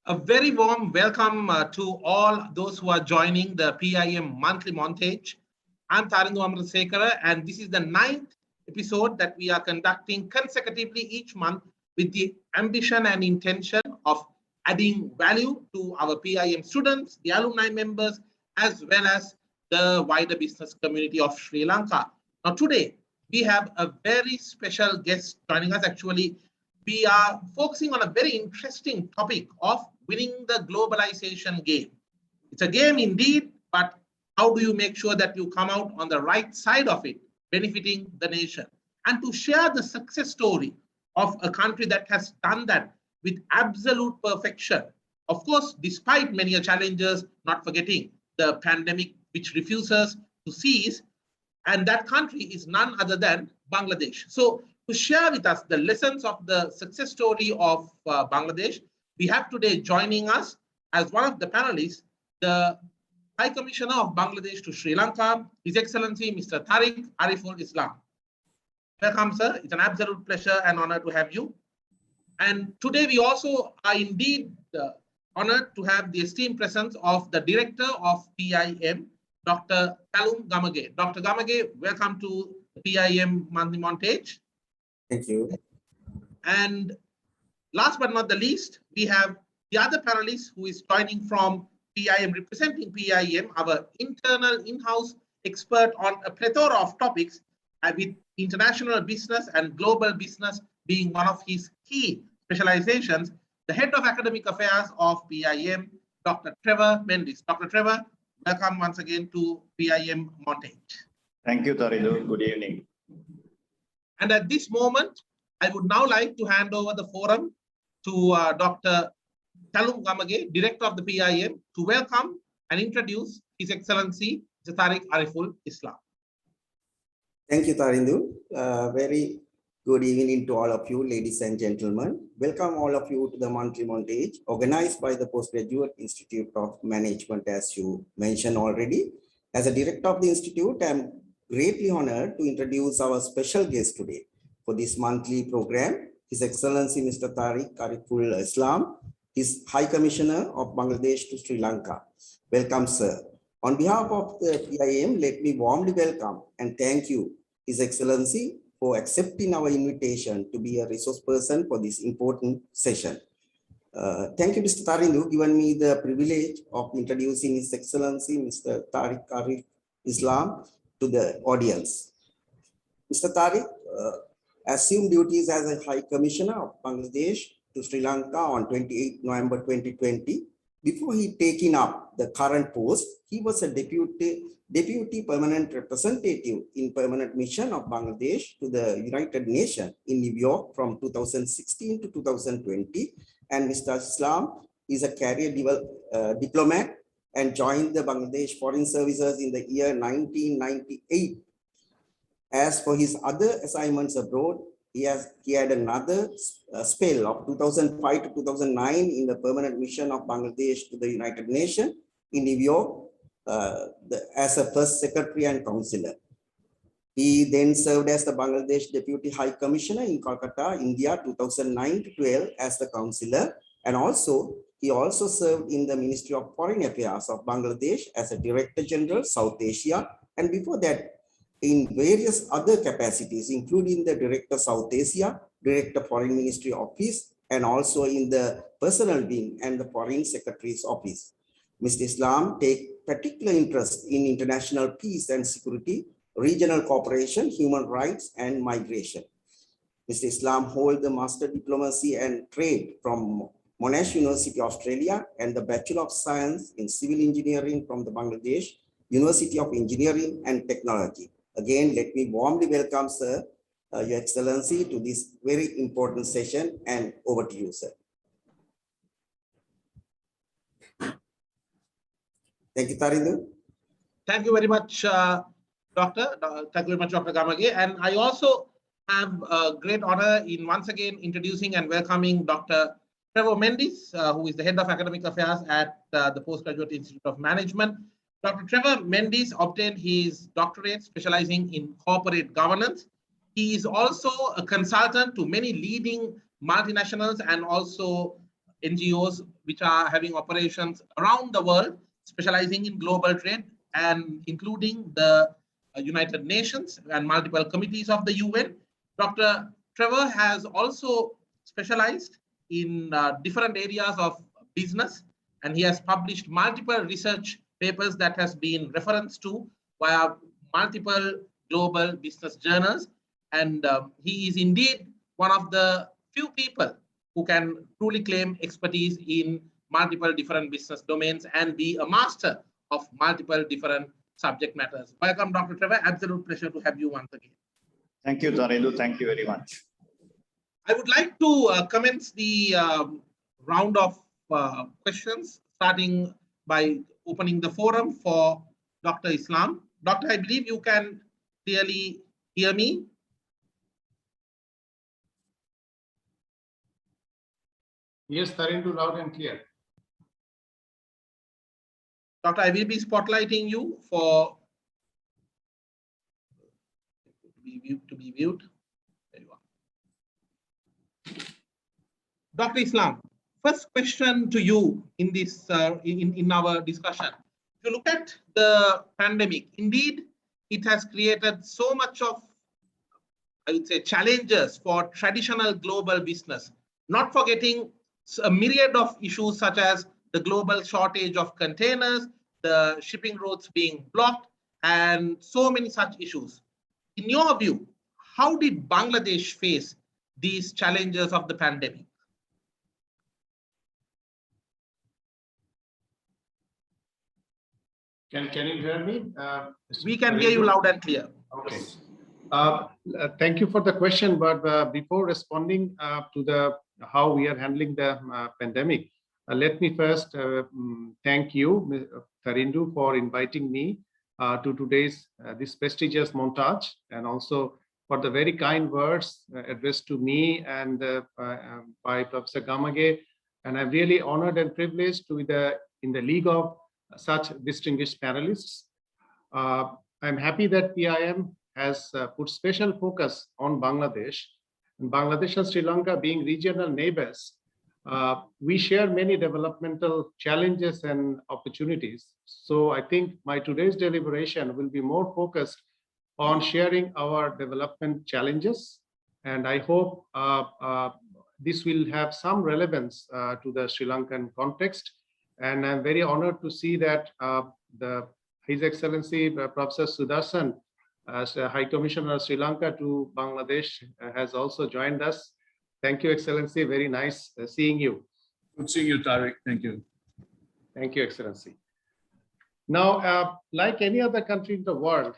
A very warm welcome to all those who are joining the PIM monthly montage. I'm Tarindu Amrasekara, and this is the ninth episode that we are conducting consecutively each month with the ambition and intention of adding value to our PIM students, the alumni members, as well as the wider business community of Sri Lanka. Now, today, we have a very special guest joining us. Actually, we are focusing on a very interesting topic of winning the globalization game. It's a game indeed, but how do you make sure that you come out on the right side of it, benefiting the nation? And to share the success story of a country that has done that with absolute perfection. Of course, despite many challenges, not forgetting the pandemic, which refuses to cease, and that country is none other than Bangladesh. So, to share with us the lessons of the success story of Bangladesh, we have today joining us as one of the panelists, the High Commissioner of Bangladesh to Sri Lanka, His Excellency Mr. Tariq Ariful Islam. Welcome, sir. It's an absolute pleasure and honor to have you. And today we also are indeed honored to have the esteemed presence of the Director of PIM, Dr. Talum Gamage. Dr. Gamage, welcome to the PIM Monthly Montage. Thank you. And last but not the least, we have the other panelist who is joining from PIM, representing PIM, our internal in-house expert on a plethora of topics, with international business and global business being one of his key specializations, the Head of Academic Affairs of PIM, Dr. Trevor Mendes. Dr. Trevor, welcome once again to PIM Montage. Thank you, Taridu. Good evening. And at this moment, I would now like to hand over the forum to Dr. Talum Gamage, Director of the PIM, to welcome and introduce His Excellency Mr. Tariq Ariful Islam. Thank you, Tarindu. Very good evening to all of you, ladies and gentlemen. Welcome all of you to the monthly montage organized by the Postgraduate Institute of Management, as you mentioned already. As a director of the institute, I am greatly honored to introduce our special guest today for this monthly program, His Excellency Mr. Tariq Ariful Islam, His High Commissioner of Bangladesh to Sri Lanka. Welcome, sir. On behalf of the PIM, let me warmly welcome and thank you, His Excellency, for accepting our invitation to be a resource person for this important session. Thank you, Mr. Tarindu, given me the privilege of introducing His Excellency Mr. Tariq Arif Islam to the audience. Mr. Tariq assumed duties as a High Commissioner of Bangladesh to Sri Lanka on 28 November 2020. Before he taking up the current post, he was a deputy permanent representative in permanent mission of Bangladesh to the United Nations in New York from 2016 to 2020. And Mr. Islam is a career diplomat and joined the Bangladesh Foreign Services in the year 1998. As for his other assignments abroad, he had another spell of 2005 to 2009 in the permanent mission of Bangladesh to the United Nations in New York as a first secretary and counselor. He then served as the Bangladesh Deputy High Commissioner in Kolkata, India, 2009 to 12 as the counselor. And he also served in the Ministry of Foreign Affairs of Bangladesh as a Director General, South Asia. And before that, in various other capacities, including the Director South Asia, Director Foreign Ministry Office, and also in the Personal Wing and the Foreign Secretary's Office. Mr. Islam takes particular interest in international peace and security, regional cooperation, human rights, and migration. Mr. Islam holds the Master Diplomacy and Trade from Monash University, Australia, and the Bachelor of Science in Civil Engineering from the Bangladesh University of Engineering and Technology. Again, let me warmly welcome, sir, Your Excellency, to this very important session, and over to you, sir. Thank you, Tarindu. Thank you very much, Doctor. Thank you very much, Dr. Gamage. And I also have a great honor in once again introducing and welcoming Dr. Trevor Mendes, who is the Head of Academic Affairs at the Postgraduate Institute of Management. Dr. Trevor Mendes obtained his doctorate specializing in corporate governance. He is also a consultant to many leading multinationals and also NGOs which are having operations around the world, specializing in global trade and including the United Nations and multiple committees of the UN. Dr. Trevor has also specialized in different areas of business, and he has published multiple research papers that has been referenced to via multiple global business journals. And he is indeed one of the few people who can truly claim expertise in multiple different business domains and be a master of multiple different subject matters. Welcome, Dr. Trevor. Absolute pleasure to have you once again. Thank you, Tarindu. Thank you very much. I would like to commence the round of questions, starting by opening the forum for Dr. Islam. Doctor, I believe you can clearly hear me. Yes, Tarindu, loud and clear. Doctor, I will be spotlighting you for to be viewed. There you are. Dr. Islam, first question to you in this in our discussion. If you look at the pandemic, indeed, it has created so much of, I would say, challenges for traditional global business, not forgetting a myriad of issues such as the global shortage of containers, the shipping routes being blocked, and so many such issues. In your view, how did Bangladesh face these challenges of the pandemic? Can you hear me? We can hear you loud and clear. Okay. Thank you for the question, but before responding to the how we are handling the pandemic, let me first thank you, Tarindu, for inviting me to today's this prestigious montage, and also for the very kind words addressed to me and by Professor Gamage. And I'm really honored and privileged to be in the league of such distinguished panelists. I'm happy that PIM has put special focus on Bangladesh. And Bangladesh and Sri Lanka being regional neighbors, we share many developmental challenges and opportunities. So I think my today's deliberation will be more focused on sharing our development challenges. And I hope this will have some relevance to the Sri Lankan context. And I'm very honored to see that His Excellency Professor Sudarshan, as High Commissioner of Sri Lanka to Bangladesh, has also joined us. Thank you, Excellency. Very nice seeing you. Good seeing you, Tariq. Thank you. Thank you, Excellency. Now, like any other country in the world,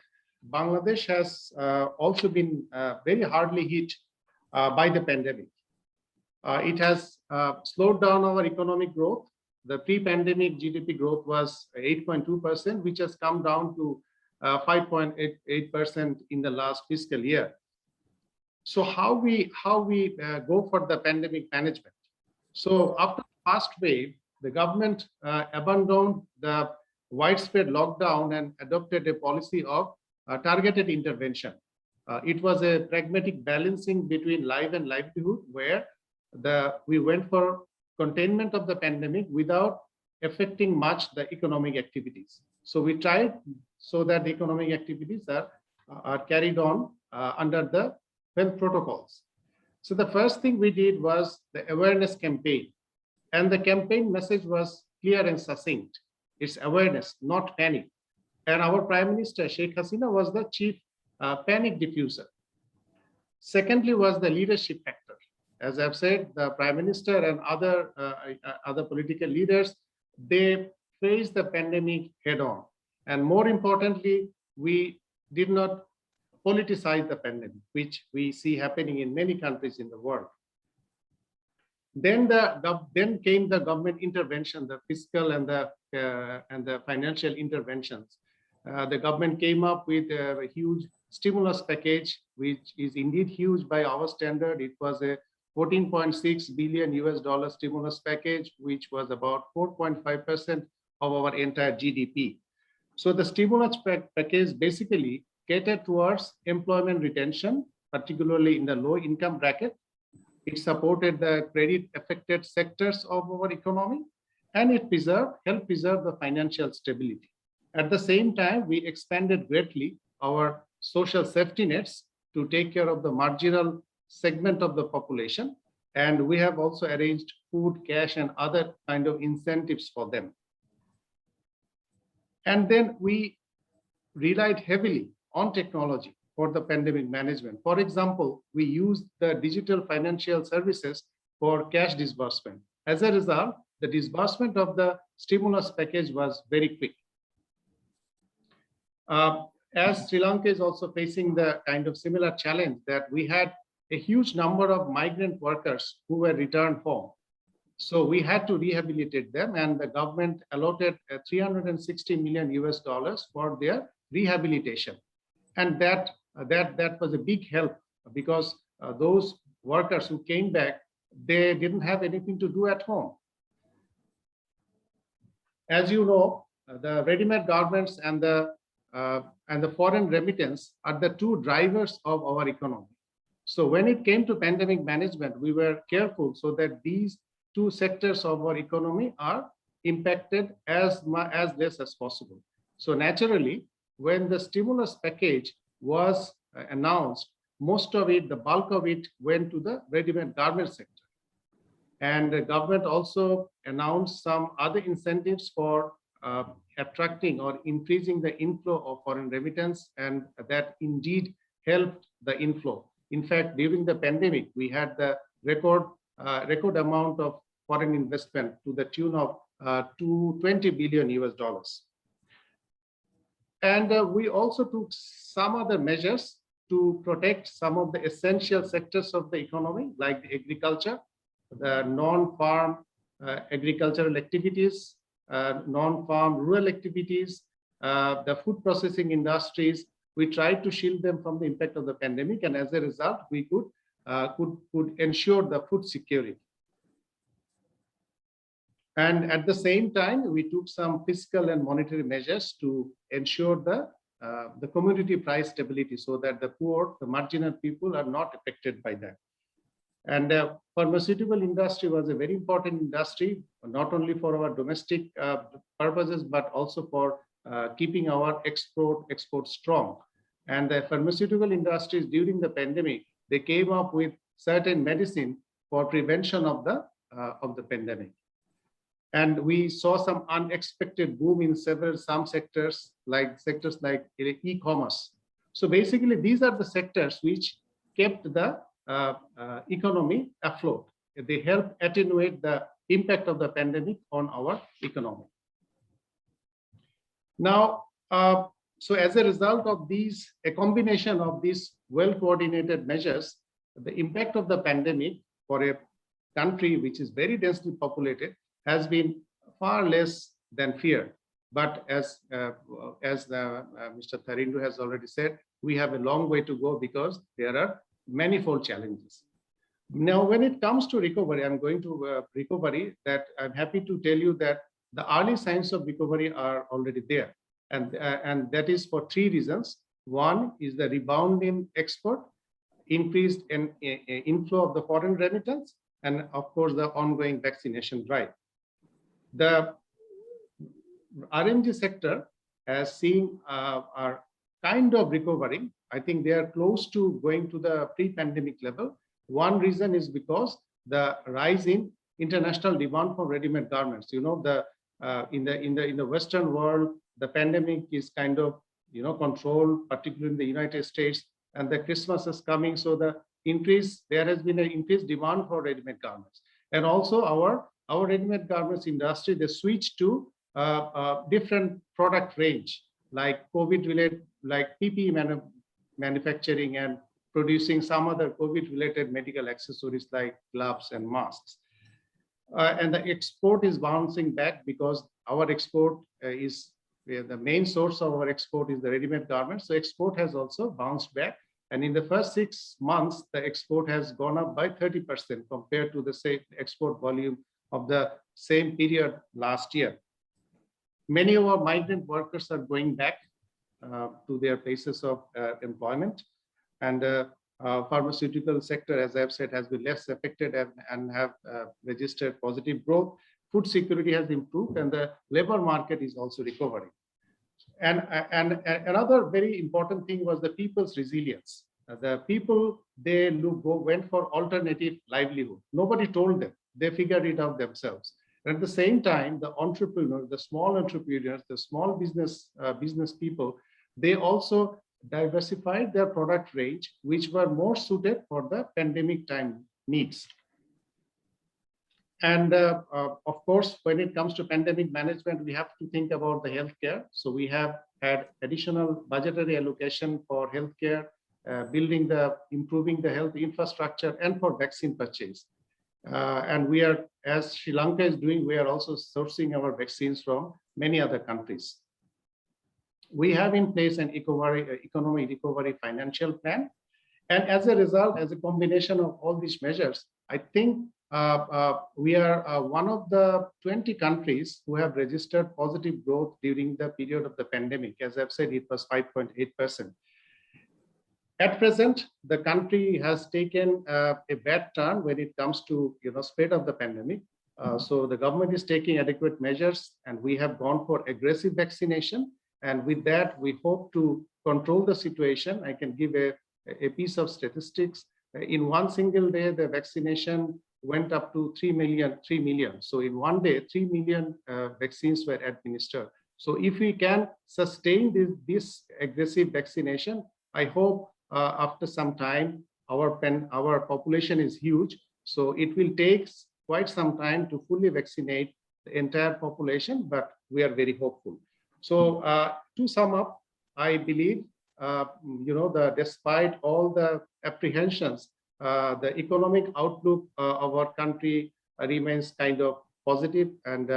Bangladesh has also been very hardly hit by the pandemic. It has slowed down our economic growth. The pre-pandemic GDP growth was 8.2%, which has come down to 5.8% in the last fiscal year. So how we go for the pandemic management? So after the first wave, the government abandoned the widespread lockdown and adopted a policy of targeted intervention. It was a pragmatic balancing between life and livelihood, where we went for containment of the pandemic without affecting much the economic activities. So we tried so that the economic activities are carried on under the health protocols. So the first thing we did was the awareness campaign. And the campaign message was clear and succinct. It's awareness, not panic. And our Prime Minister, Sheikh Hasina, was the chief panic diffuser. Secondly was the leadership factor. As I've said, the Prime Minister and other political leaders, they faced the pandemic head on. And more importantly, we did not politicize the pandemic, which we see happening in many countries in the world. Then came the government intervention, the fiscal and the financial interventions. The government came up with a huge stimulus package, which is indeed huge by our standard. It was a $14.6 billion stimulus package, which was about 4.5% of our entire GDP. So the stimulus package basically catered towards employment retention, particularly in the low income bracket, It supported the credit affected sectors of our economy, and it helped preserve the financial stability. At the same time, we expanded greatly our social safety nets to take care of the marginal segment of the population. And we have also arranged food, cash, and other kind of incentives for them. And then we relied heavily on technology for the pandemic management. For example, we used the digital financial services for cash disbursement. As a result, the disbursement of the stimulus package was very quick. As Sri Lanka is also facing the kind of similar challenge that we had a huge number of migrant workers who were returned home. So we had to rehabilitate them, and the government allotted $360 million US for their rehabilitation. And that was a big help, because those workers who came back, they didn't have anything to do at home. As you know, the ready-made garments and the foreign remittance are the two drivers of our economy. So when it came to pandemic management, we were careful so that these two sectors of our economy are impacted as less as possible. So naturally, when the stimulus package was announced, most of it, the bulk of it, went to the ready-made garment sector. And the government also announced some other incentives for attracting or increasing the inflow of foreign remittance, and that indeed helped the inflow. In fact, during the pandemic, we had the record amount of foreign investment to the tune of $220 billion US. And we also took some other measures to protect some of the essential sectors of the economy, like the agriculture, the non-farm agricultural activities, non-farm rural activities, the food processing industries. We tried to shield them from the impact of the pandemic, and as a result, we could ensure the food security. And at the same time, we took some fiscal and monetary measures to ensure the commodity price stability, so that the poor, the marginal people, are not affected by that. And the pharmaceutical industry was a very important industry, not only for our domestic purposes, but also for keeping our export strong. And the pharmaceutical industries during the pandemic, they came up with certain medicine for prevention of the pandemic. And we saw some unexpected boom in some sectors like e-commerce. So basically, these are the sectors which kept the economy afloat. They help attenuate the impact of the pandemic on our economy. Now, so as a result of a combination of these well-coordinated measures, the impact of the pandemic for a country which is very densely populated has been far less than feared. But as Mr. Tharindu has already said, we have a long way to go because there are manifold challenges. Now, when it comes to recovery, I'm going to recovery, that I'm happy to tell you that the early signs of recovery are already there. And that is for three reasons. One is the rebound in export, increased inflow of the foreign remittance, and of course, the ongoing vaccination drive. The RMG sector has seen our kind of recovering. I think they are close to going to the pre-pandemic level. One reason is because the rise in international demand for ready-made garments. You know, in the Western world, the pandemic is kind of controlled, particularly in the United States, and the Christmas is coming, so there has been an increased demand for ready-made garments, and also our ready-made garments industry, they switched to different product range, like COVID-related, like PPE manufacturing, and producing some other COVID-related medical accessories like gloves and masks. And the export is bouncing back because our export is the main source of our export is the ready-made garments. So export has also bounced back. And in the first 6 months, the export has gone up by 30% compared to the same export volume of the same period last year. Many of our migrant workers are going back to their places of employment. And Pharmaceutical sector, as I've said, has been less affected and have registered positive growth. Food security has improved, and the labor market is also recovering. And another very important thing was the people's resilience. The people, they went for alternative livelihood. Nobody told them. They figured it out themselves. And at the same time, the entrepreneurs, the small entrepreneurs, the small business people, they also diversified their product range, which were more suited for the pandemic time needs. And of course, when it comes to pandemic management, we have to think about the healthcare. So we have had additional budgetary allocation for healthcare, improving the health infrastructure, and for vaccine purchase. And we are, as Sri Lanka is doing, we are also sourcing our vaccines from many other countries. We have in place an economic recovery financial plan. And as a result, as a combination of all these measures, I think we are one of the 20 countries who have registered positive growth during the period of the pandemic. As I've said, it was 5.8%. At present, the country has taken a bad turn when it comes to spread of the pandemic. So the government is taking adequate measures, and we have gone for aggressive vaccination. And with that, we hope to control the situation. I can give a piece of statistics. In one single day, the vaccination went up to 3 million. So in one day, 3 million vaccines were administered. So if we can sustain this aggressive vaccination, I hope after some time, our population is huge. So it will take quite some time to fully vaccinate the entire population, but we are very hopeful. So to sum up, I believe, despite all the apprehensions, the economic outlook of our country remains kind of positive, and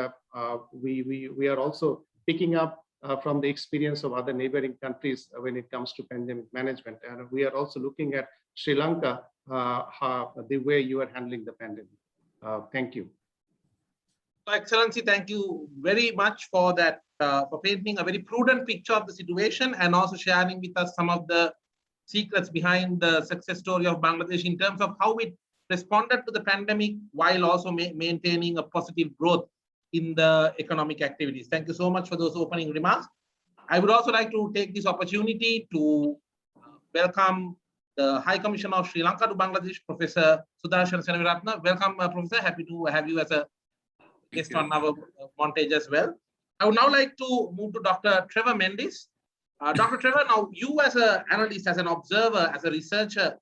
we are also picking up from the experience of other neighboring countries when it comes to pandemic management. And we are also looking at Sri Lanka, the way you are handling the pandemic. Thank you. Excellency, thank you very much for that, for painting a very prudent picture of the situation and also sharing with us some of the secrets behind the success story of Bangladesh in terms of how it responded to the pandemic while also maintaining a positive growth in the economic activities. Thank you so much for those opening remarks. I would also like to take this opportunity to welcome the High Commissioner of Sri Lanka to Bangladesh, Professor Sudarshan Senaviratne. Welcome, Professor. Happy to have you as a guest on our montage as well. I would now like to move to Dr. Trevor Mendes. Dr. Trevor, now you as an analyst, as an observer, as a researcher,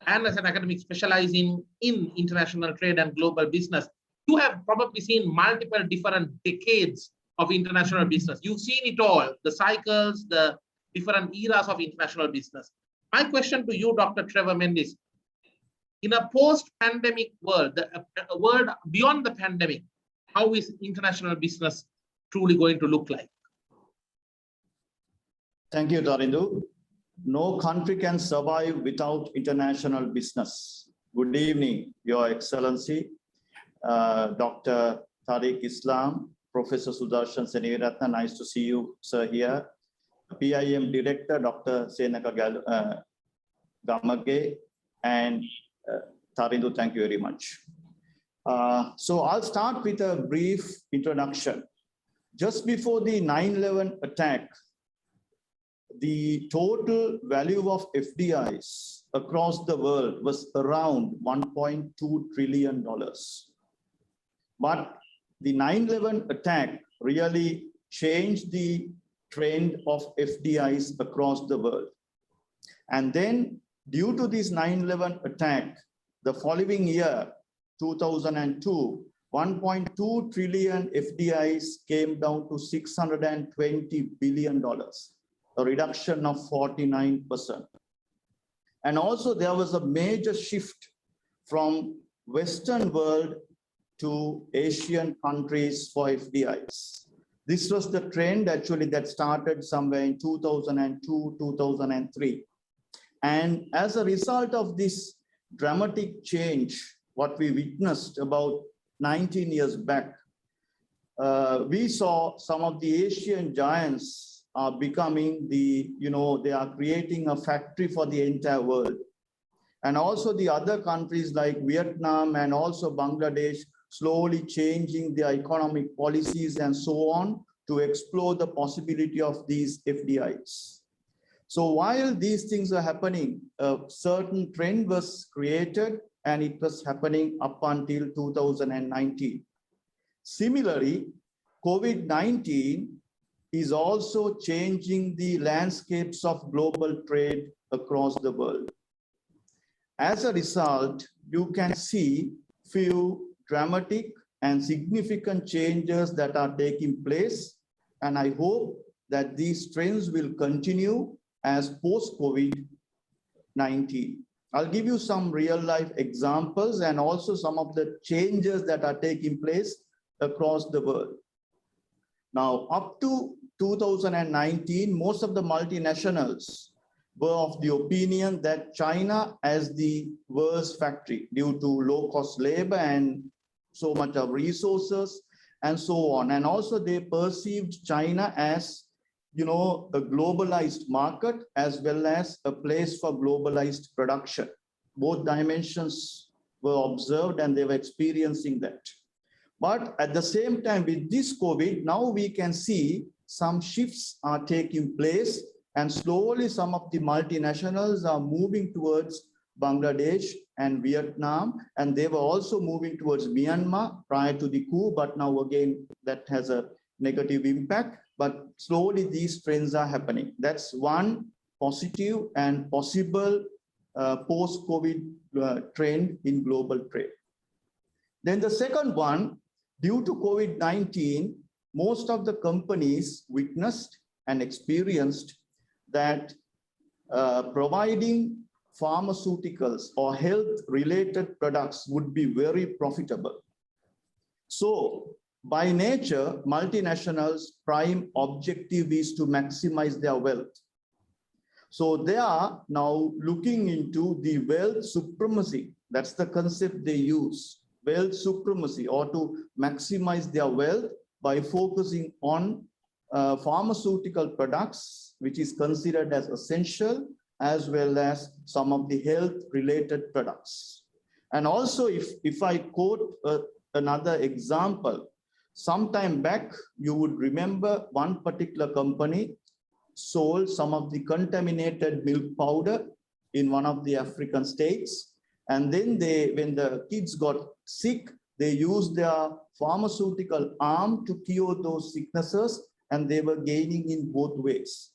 and as an academic specializing in international trade and global business, you have probably seen multiple different decades of international business. You've seen it all, the cycles, the different eras of international business. My question to you, Dr. Trevor Mendes, in a post-pandemic world, a world beyond the pandemic, how is international business truly going to look like? Thank you, Tarindu. No country can survive without international business. Good evening, Your Excellency, Dr. Tariq Islam, Professor Sudarshan Senaviratne. Nice to see you, sir, here. PIM Director, Dr. Senaka Gamage, and Tarindu, thank you very much. So I'll start with a brief introduction. Just before the 9/11 attack, the total value of FDIs across the world was around $1.2 trillion. But the 9/11 attack really changed the trend of FDIs across the world. And then due to this 9/11 attack, the following year, 2002, 1.2 trillion FDIs came down to $620 billion, a reduction of 49%. And also there was a major shift from Western world to Asian countries for FDIs. This was the trend actually that started somewhere in 2002, 2003. And as a result of this dramatic change, what we witnessed about 19 years back, we saw some of the Asian giants are becoming they are creating a factory for the entire world. And also the other countries like Vietnam and also Bangladesh slowly changing their economic policies and so on to explore the possibility of these FDIs. So while these things are happening, a certain trend was created and it was happening up until 2019. Similarly, COVID-19 is also changing the landscapes of global trade across the world. As a result, you can see few dramatic and significant changes that are taking place. And I hope that these trends will continue as post-COVID-19. I'll give you some real life examples and also some of the changes that are taking place across the world. Now, up to 2019, most of the multinationals were of the opinion that China as the worst factory due to low-cost labor and so much of resources and so on. And also they perceived China as, a globalized market as well as a place for globalized production. Both dimensions were observed and they were experiencing that. But at the same time with this COVID, now we can see some shifts are taking place and slowly some of the multinationals are moving towards Bangladesh and Vietnam, and they were also moving towards Myanmar prior to the coup, but now again that has a negative impact, but slowly these trends are happening. That's one positive and possible post-COVID trend in global trade. Then the second one, due to COVID-19, most of the companies witnessed and experienced that providing pharmaceuticals or health-related products would be very profitable. So by nature, multinationals' prime objective is to maximize their wealth. So they are now looking into the wealth supremacy. That's the concept they use, wealth supremacy, or to maximize their wealth by focusing on pharmaceutical products, which is considered as essential, as well as some of the health-related products. And also, if I quote another example, sometime back, you would remember one particular company sold some of the contaminated milk powder in one of the African states. And then when the kids got sick, they used their pharmaceutical arm to cure those sicknesses, and they were gaining in both ways.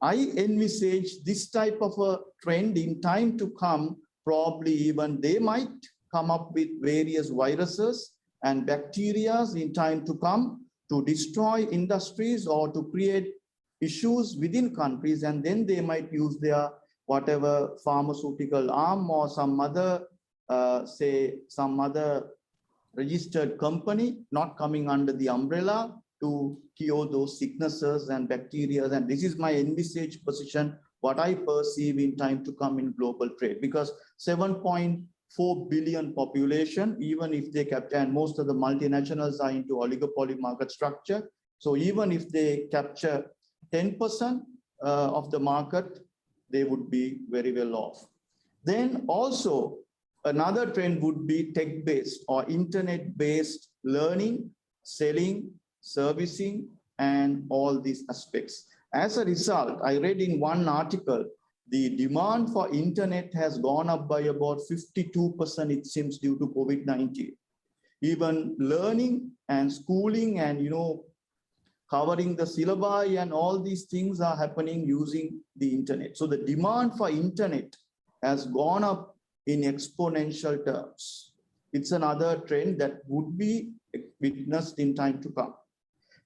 I envisage this type of a trend in time to come. Probably even they might come up with various viruses and bacteria in time to come to destroy industries or to create issues within countries, and then they might use their whatever pharmaceutical arm or some other, say some other registered company not coming under the umbrella to cure those sicknesses and bacteria. And this is my envisaged position, what I perceive in time to come in global trade, because 7.4 billion population, even if they capture, and most of the multinationals are into oligopoly market structure. So even if they capture 10% of the market, they would be very well off. Then also another trend would be tech-based or internet-based learning, selling, servicing, and all these aspects. As a result, I read in one article, the demand for internet has gone up by about 52%, it seems, due to COVID-19. Even learning and schooling and, covering the syllabi and all these things are happening using the internet. So the demand for internet has gone up in exponential terms. It's another trend that would be witnessed in time to come.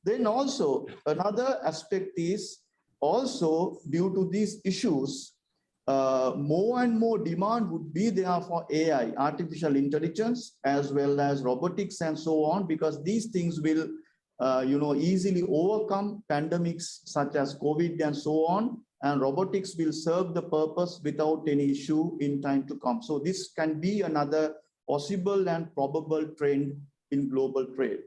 Then also another aspect is also due to these issues, more and more demand would be there for AI, artificial intelligence, as well as robotics and so on, because these things will easily overcome pandemics such as COVID and so on, and robotics will serve the purpose without any issue in time to come. So this can be another possible and probable trend in global trade.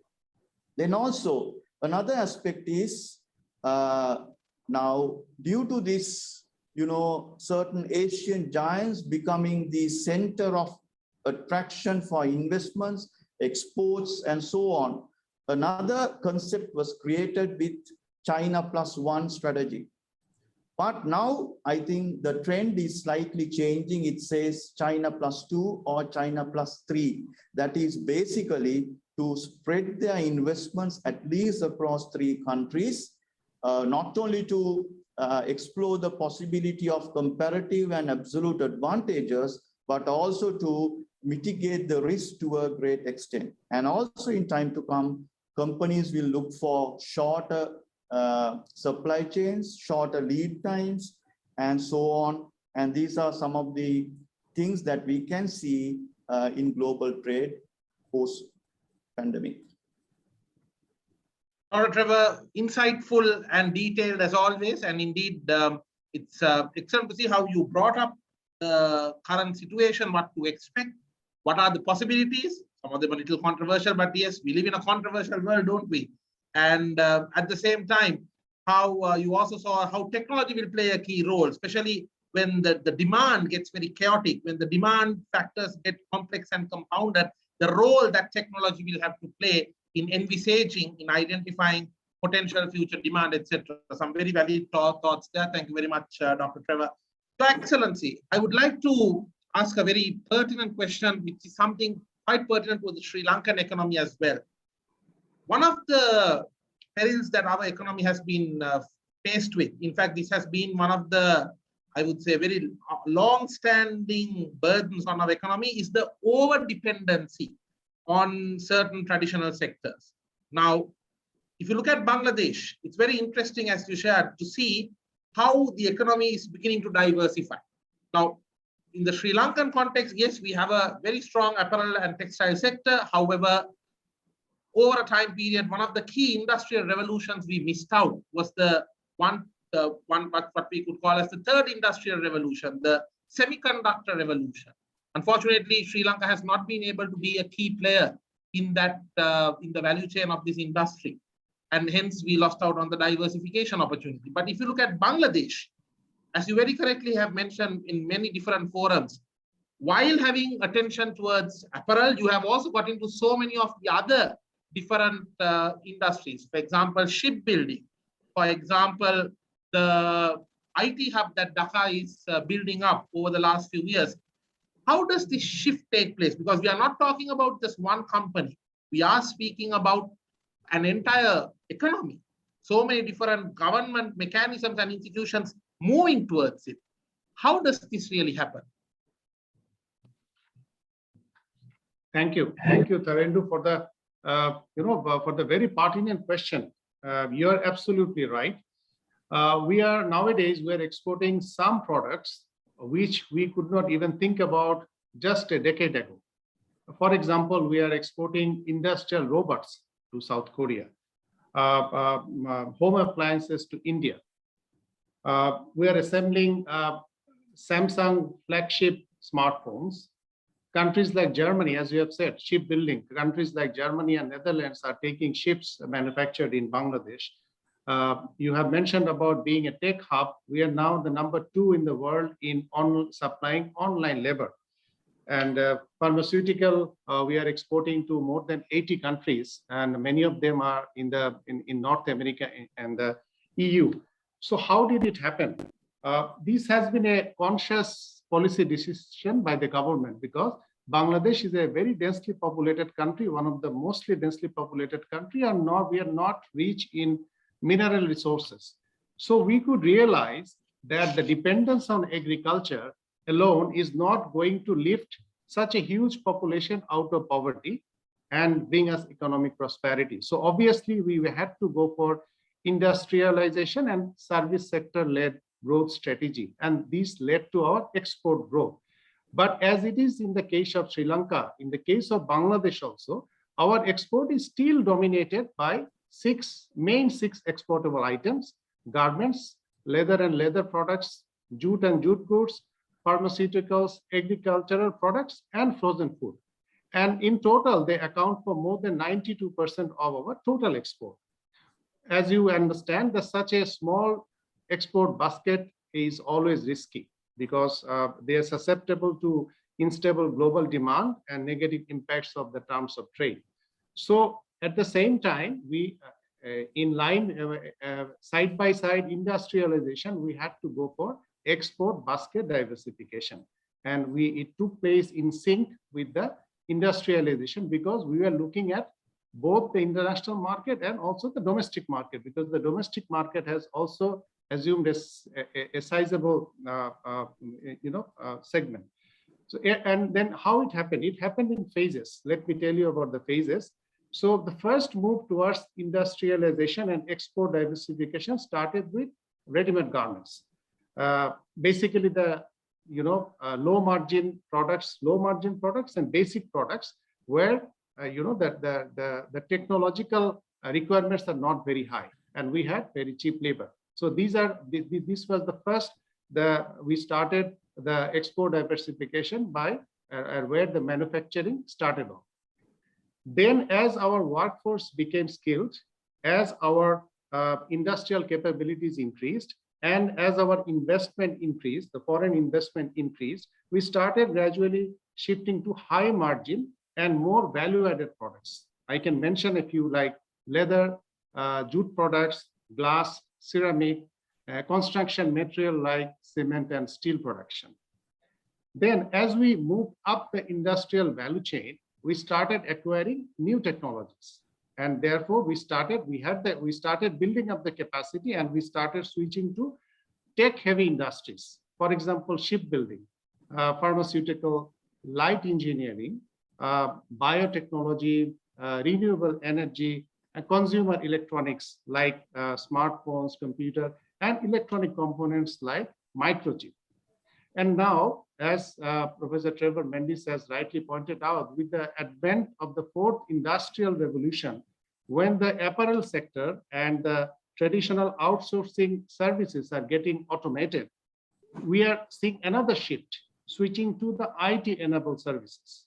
Then also another aspect is now due to this certain Asian giants becoming the center of attraction for investments, exports, and so on. Another concept was created with China Plus One strategy. But now I think the trend is slightly changing. It says China Plus Two or China Plus Three. That is basically to spread their investments at least across 3 countries, not only to explore the possibility of comparative and absolute advantages, but also to mitigate the risk to a great extent. And also in time to come, companies will look for shorter supply chains, shorter lead times, and so on. And these are some of the things that we can see in global trade post-pandemic. Dr. Trevor, insightful and detailed as always. And indeed, it's excellent to see how you brought up the current situation, what to expect, what are the possibilities. Some of them are a little controversial, but yes, we live in a controversial world, don't we? And at the same time, how you also saw how technology will play a key role, especially when the demand gets very chaotic, when the demand factors get complex and compounded, the role that technology will have to play in envisaging, in identifying potential future demand, etc. Some very valid thoughts there. Thank you very much, Dr. Trevor. So, Excellency, I would like to ask a very pertinent question, which is something quite pertinent to the Sri Lankan economy as well. One of the perils that our economy has been faced with, in fact, this has been one of the, I would say, very long-standing burdens on our economy, is the over-dependency on certain traditional sectors. Now, if you look at Bangladesh, it's very interesting, as you shared, to see how the economy is beginning to diversify. Now, in the Sri Lankan context, yes, we have a very strong apparel and textile sector. However, over a time period, one of the key industrial revolutions we missed out was what we could call as the third industrial revolution, the semiconductor revolution. Unfortunately, Sri Lanka has not been able to be a key player in that in the value chain of this industry, and hence we lost out on the diversification opportunity. But if you look at Bangladesh, as you very correctly have mentioned in many different forums, while having attention towards apparel, you have also got into so many of the other different industries. For example, shipbuilding. For example, the IT hub that Dhaka is building up over the last few years. How does this shift take place? Because we are not talking about just one company. We are speaking about an entire economy. So many different government mechanisms and institutions moving towards it. How does this really happen? Thank you, Tarendu, for the for the very pertinent question. You're absolutely right. Nowadays we're exporting some products which we could not even think about just a decade ago. For example, we are exporting industrial robots to South Korea, home appliances to India. We are assembling Samsung flagship smartphones. Countries like Germany, as you have said, shipbuilding, countries like Germany and Netherlands are taking ships manufactured in Bangladesh. You have mentioned about being a tech hub. We are now the #2 in the world in supplying online labor. And pharmaceutical, we are exporting to more than 80 countries, and many of them are in North America and the EU. So how did it happen? This has been a conscious policy decision by the government, because Bangladesh is a very densely populated country, one of the mostly densely populated country, and we are not rich in mineral resources. So we could realize that the dependence on agriculture alone is not going to lift such a huge population out of poverty and bring us economic prosperity. So obviously we had to go for industrialization and service sector-led growth strategy, and this led to our export growth. But as it is in the case of Sri Lanka, in the case of Bangladesh also, our export is still dominated by main six exportable items: garments, leather and leather products, jute and jute goods, pharmaceuticals, agricultural products, and frozen food. And in total, they account for more than 92% of our total export. As you understand, that such a small export basket is always risky because they are susceptible to unstable global demand and negative impacts of the terms of trade. So at the same time, we in line side by side industrialization, we had to go for export basket diversification, and it took place in sync with the industrialization because we were looking at both the international market and also the domestic market, because the domestic market has also assumed a sizable segment. So, and then how it happened? It happened in phases. Let me tell you about the phases. So the first move towards industrialization and export diversification started with ready-made garments. Basically, the low margin products and basic products where the technological requirements are not very high, and we had very cheap labor. So this was the first. We started the export diversification by where the manufacturing started off. Then, as our workforce became skilled, as our industrial capabilities increased, and as our investment increased, the foreign investment increased, we started gradually shifting to high margin and more value-added products. I can mention a few like leather, jute products, glass, ceramic, construction material like cement and steel production. Then, as we moved up the industrial value chain, we started acquiring new technologies, and therefore we started building up the capacity, and we started switching to tech-heavy industries. For example, shipbuilding, pharmaceutical, light engineering, biotechnology, renewable energy, and consumer electronics like smartphones, computer, and electronic components like microchip. And now, as Professor Trevor Mendes has rightly pointed out, with the advent of the fourth industrial revolution, when the apparel sector and the traditional outsourcing services are getting automated, we are seeing another shift, switching to the IT-enabled services.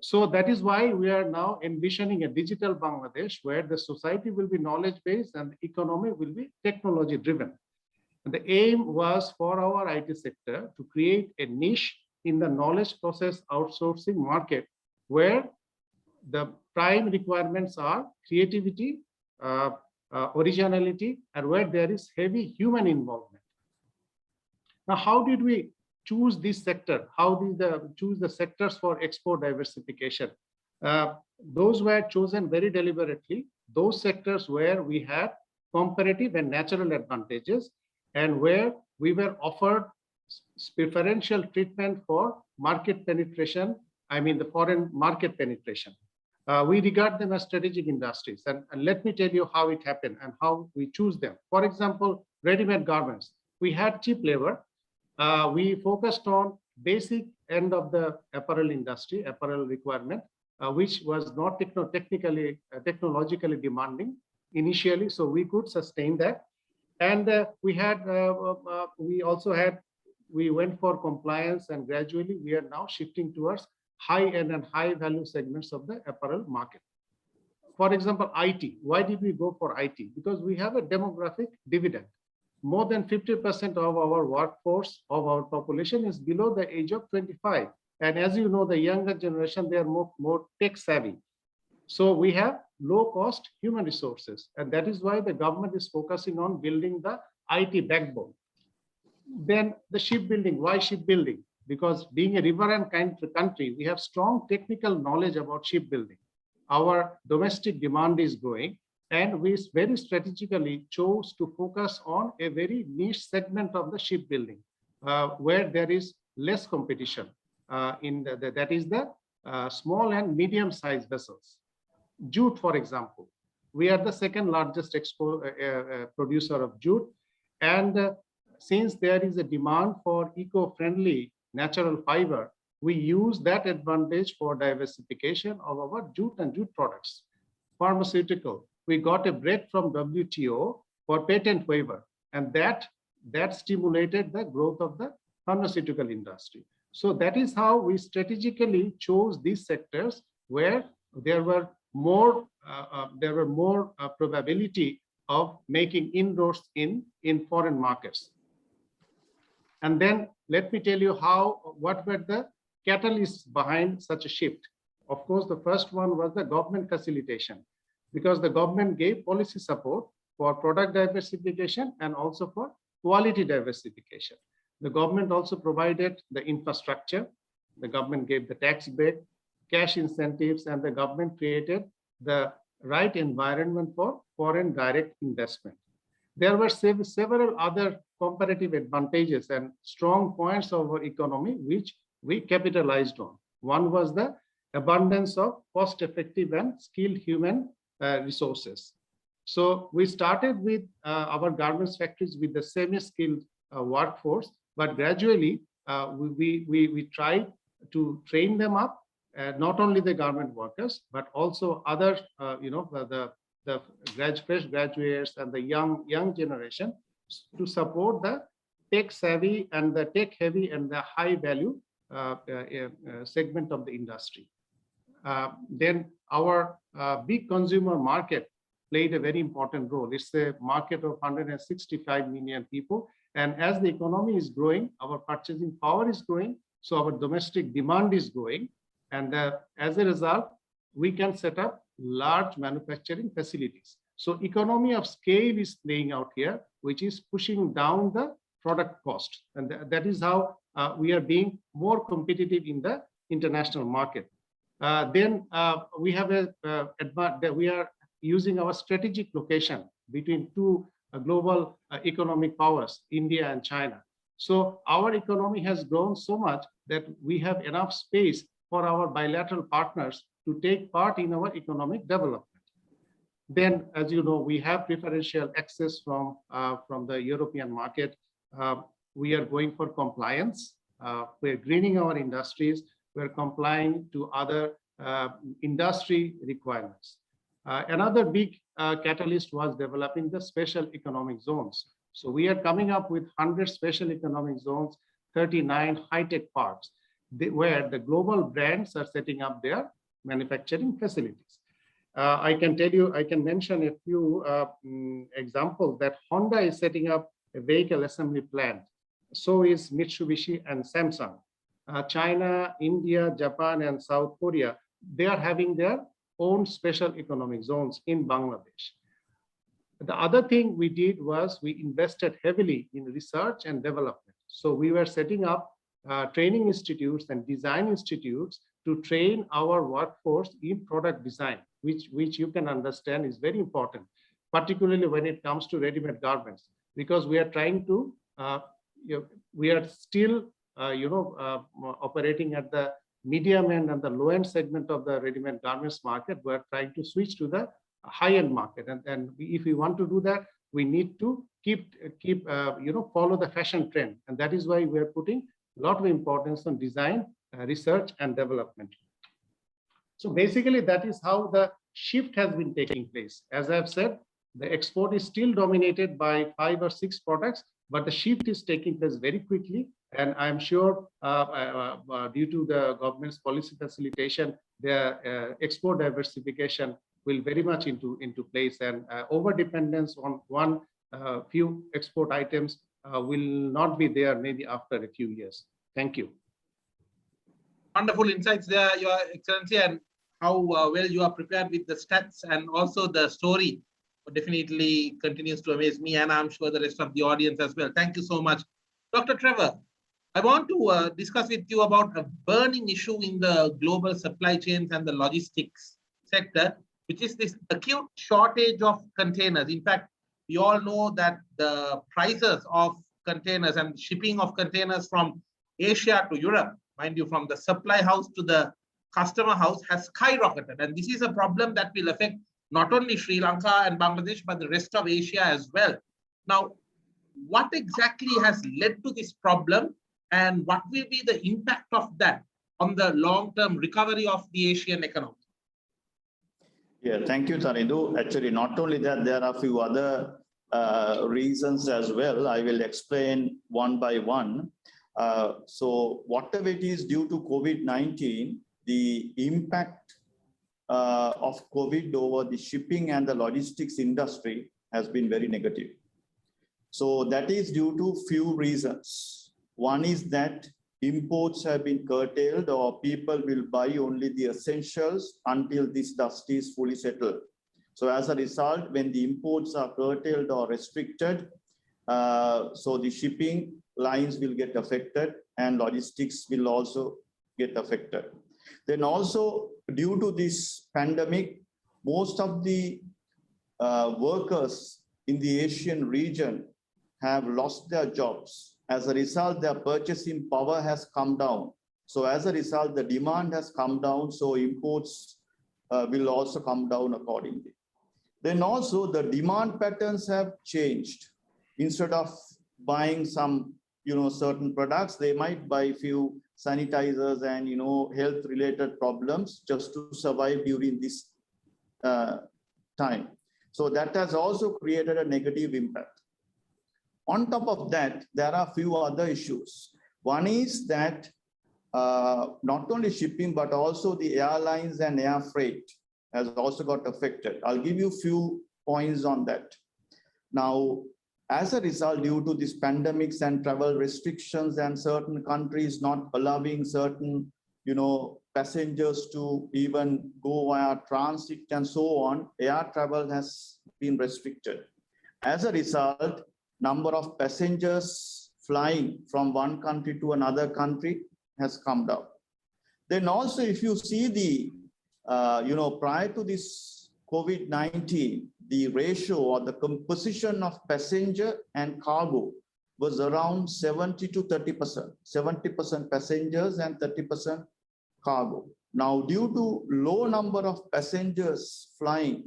So that is why we are now envisioning a digital Bangladesh where the society will be knowledge-based and the economy will be technology-driven. And the aim was for our IT sector to create a niche in the knowledge process outsourcing market where the prime requirements are creativity, originality, and where there is heavy human involvement. Now, how did we choose this sector? How did we choose the sectors for export diversification? Those were chosen very deliberately. Those sectors where we had comparative and natural advantages, and where we were offered preferential treatment for market penetration, the foreign market penetration. We regard them as strategic industries. And let me tell you how it happened and how we choose them. For example, ready-made garments. We had cheap labor. We focused on basic end of the apparel industry, apparel requirement, which was not technologically demanding initially, so we could sustain that. And we went for compliance, and gradually we are now shifting towards high-end and high-value segments of the apparel market. For example, IT. Why did we go for IT? Because we have a demographic dividend. More than 50% of our workforce, of our population, is below the age of 25. And as you know, the younger generation, they are more tech savvy. So we have low cost human resources. And that is why the government is focusing on building the IT backbone. Then the shipbuilding. Why shipbuilding? Because being a river and country, we have strong technical knowledge about shipbuilding. Our domestic demand is growing, and we very strategically chose to focus on a very niche segment of the shipbuilding, where there is less competition. That is the small and medium-sized vessels. Jute, for example, we are the second largest producer of jute, and since there is a demand for eco-friendly natural fiber, we use that advantage for diversification of our jute and jute products. Pharmaceutical, we got a break from WTO for patent waiver, and that stimulated the growth of the pharmaceutical industry. So that is how we strategically chose these sectors where there were more probability of making inroads in foreign markets. And then let me tell you what were the catalysts behind such a shift. Of course, the first one was the government facilitation, because the government gave policy support for product diversification and also for quality diversification. The government also provided the infrastructure. The government gave the tax break, cash incentives, and the government created the right environment for foreign direct investment. There were several other comparative advantages and strong points of our economy which we capitalized on. One was the abundance of cost-effective and skilled human resources. So we started with our garments factories with the semi-skilled workforce, but gradually we tried to train them up, not only the garment workers, but also other, the fresh graduates and the young generation to support the tech savvy and the tech heavy and the high value segment of the industry. Then our big consumer market played a very important role. It's a market of 165 million people. And as the economy is growing, our purchasing power is growing. So our domestic demand is growing. And as a result, we can set up large manufacturing facilities. So economy of scale is playing out here, which is pushing down the product cost. And that is how we are being more competitive in the international market. Then we have we are using our strategic location between two global economic powers, India and China. So our economy has grown so much that we have enough space for our bilateral partners to take part in our economic development. Then, as you know, we have preferential access from the European market. We are going for compliance. We're greening our industries. We're complying to other industry requirements. Another big catalyst was developing the special economic zones. So we are coming up with 100 special economic zones, 39 high-tech parks, where the global brands are setting up their manufacturing facilities. I can mention a few examples that Honda is setting up a vehicle assembly plant. So is Mitsubishi and Samsung. China, India, Japan, and South Korea, they are having their own special economic zones in Bangladesh. The other thing we did was we invested heavily in research and development. So we were setting up training institutes and design institutes to train our workforce in product design, which you can understand is very important, particularly when it comes to ready-made garments, because we are trying to, we are still, operating at the medium end and the low end segment of the ready-made garments market. We're trying to switch to the high-end market, and if we want to do that, we need to follow the fashion trend, and that is why we are putting a lot of importance on design, research, and development. So basically, that is how the shift has been taking place. As I've said, the export is still dominated by 5 or 6 products, but the shift is taking place very quickly. And I'm sure due to the government's policy facilitation, the export diversification will very much into place, and over-dependence on one few export items will not be there maybe after a few years. Thank you. Wonderful insights there, Your Excellency, and how well you are prepared with the stats, and also the story definitely continues to amaze me, and I'm sure the rest of the audience as well. Thank you so much. Dr. Trevor, I want to discuss with you about a burning issue in the global supply chains and the logistics sector, which is this acute shortage of containers. In fact, we all know that the prices of containers and shipping of containers from Asia to Europe, mind you, from the supply house to the customer house, has skyrocketed. And this is a problem that will affect not only Sri Lanka and Bangladesh, but the rest of Asia as well. Now, what exactly has led to this problem, and what will be the impact of that on the long-term recovery of the Asian economy? Yeah, thank you, Tarindu. Actually, not only that, there are a few other reasons as well. I will explain one by one. So whatever it is due to COVID-19, the impact of COVID over the shipping and the logistics industry has been very negative. So that is due to few reasons. One is that imports have been curtailed, or people will buy only the essentials until this dust is fully settled. So as a result, when the imports are curtailed or restricted, so the shipping lines will get affected and logistics will also get affected. Then also, due to this pandemic, most of the workers in the Asian region have lost their jobs. As a result, their purchasing power has come down. So as a result, the demand has come down, so imports will also come down accordingly. Then also the demand patterns have changed. Instead of buying some, certain products, they might buy few sanitizers and, health related problems just to survive during this time. So that has also created a negative impact. On top of that, there are a few other issues. One is that not only shipping, but also the airlines and air freight has also got affected. I'll give you a few points on that. Now, as a result, due to these pandemics and travel restrictions and certain countries not allowing certain, passengers to even go via transit and so on, air travel has been restricted. As a result, number of passengers flying from one country to another country has come down. Then also, if you see the, prior to this COVID-19, the ratio or the composition of passenger and cargo was around 70 to 30%, 70% passengers and 30% cargo. Now, due to low number of passengers flying,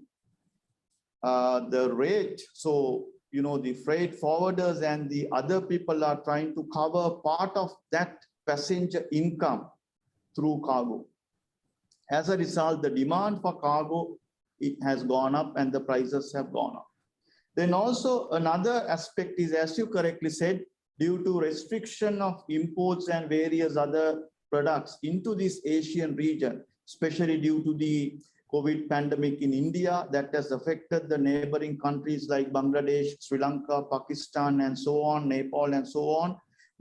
the rate, so, the freight forwarders and the other people are trying to cover part of that passenger income through cargo. As a result, the demand for cargo, it has gone up and the prices have gone up. Then also another aspect is, as you correctly said, due to restriction of imports and various other products into this Asian region, especially due to the COVID pandemic in India, that has affected the neighboring countries like Bangladesh, Sri Lanka, Pakistan, and so on, Nepal, and so on.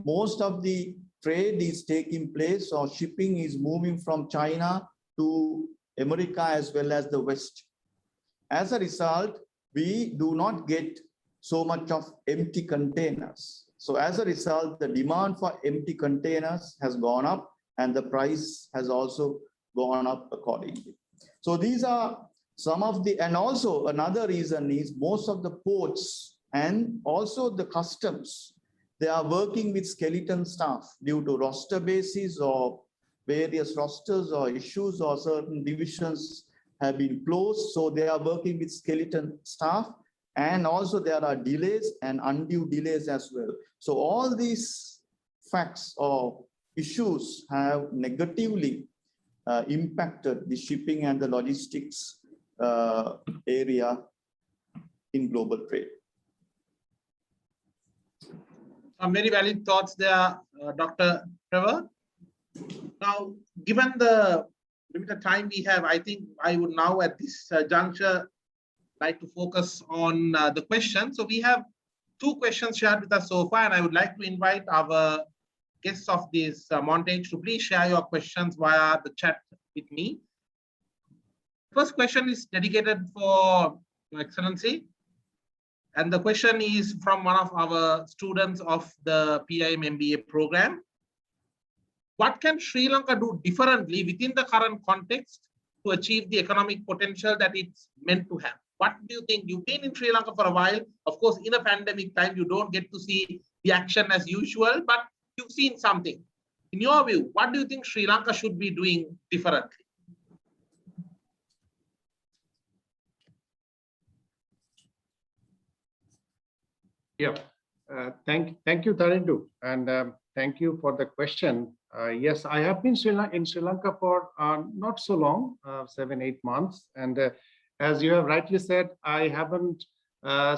Most of the trade is taking place, or shipping is moving from China to America as well as the West. As a result, we do not get so much of empty containers. So as a result, the demand for empty containers has gone up and the price has also gone up accordingly. So these are some of the, and also another reason is most of the ports and also the customs, they are working with skeleton staff due to roster basis or various rosters or issues, or certain divisions have been closed. So they are working with skeleton staff, and also there are delays and undue delays as well. So all these facts or issues have negatively impacted the shipping and the logistics area in global trade. Some very valid thoughts there, Dr. Trevor. Now, given the limited time we have, I think I would now at this juncture like to focus on the questions. So we have 2 questions shared with us so far, and I would like to invite our guests of this montage to please share your questions via the chat with me. First question is dedicated for Your Excellency. And the question is from one of our students of the PIM MBA program. What can Sri Lanka do differently within the current context to achieve the economic potential that it's meant to have? What do you think? You've been in Sri Lanka for a while. Of course, in a pandemic time, you don't get to see the action as usual, but you've seen something. In your view, what do you think Sri Lanka should be doing differently? Yeah, thank you, Tarindu, and thank you for the question. Yes, I have been in Sri Lanka for not so long, 7-8 months, and as you have rightly said, I haven't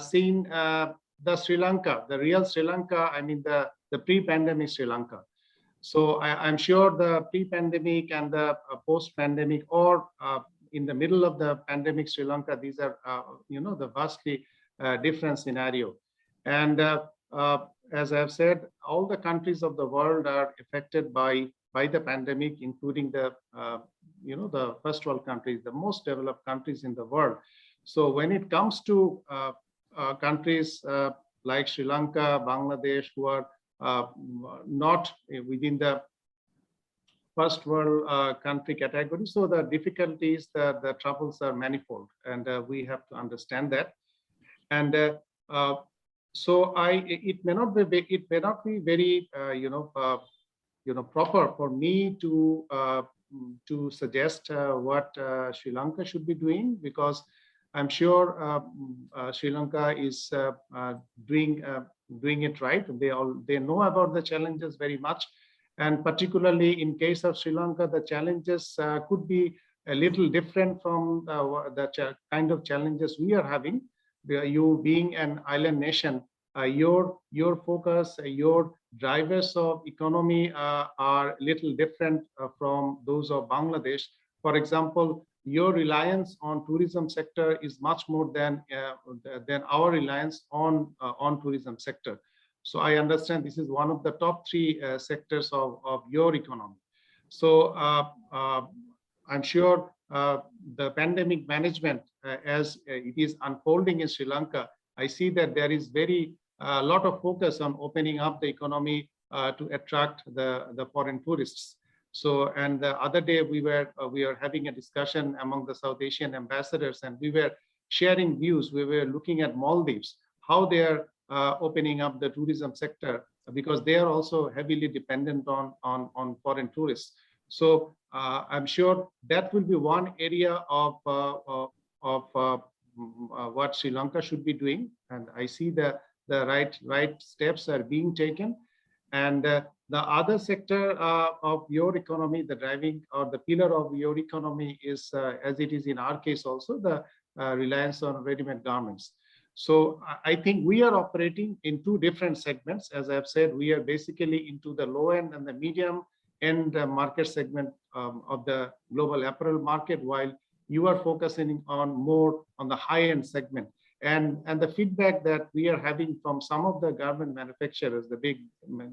seen the Sri Lanka, the real Sri Lanka. I mean the pre-pandemic Sri Lanka. So I'm sure the pre-pandemic and the post-pandemic, or in the middle of the pandemic Sri Lanka, these are the vastly different scenario. And as I've said, all the countries of the world are affected by the pandemic, including the the first world countries, the most developed countries in the world. So when it comes to countries like Sri Lanka, Bangladesh, who are not within the first world country category, so the difficulties, the troubles are manifold, and we have to understand that. And so it may not be very proper for me to suggest what Sri Lanka should be doing, because I'm sure Sri Lanka is doing it right. They know about the challenges very much, and particularly in case of Sri Lanka, the challenges could be a little different from the kind of challenges we are having. You being an island nation, your focus, your drivers of economy are a little different from those of Bangladesh. For example, your reliance on tourism sector is much more than our reliance on tourism sector. So I understand this is one of the top three sectors of your economy. So I'm sure the pandemic management, as it is unfolding in Sri Lanka, I see that there is very lot of focus on opening up the economy to attract the foreign tourists. So, and the other day we were having a discussion among the South Asian ambassadors, and we were sharing views. We were looking at Maldives, how they are opening up the tourism sector, because they are also heavily dependent on foreign tourists. So I'm sure that will be one area of what Sri Lanka should be doing, and I see the right steps are being taken. And the other sector of your economy, the driving or the pillar of your economy is, as it is in our case also, the reliance on ready-made garments. So I think we are operating in two different segments. As I've said, we are basically into the low end and the medium end market segment of the global apparel market, while you are focusing on more on the high end segment. And the feedback that we are having from some of the garment manufacturers, the big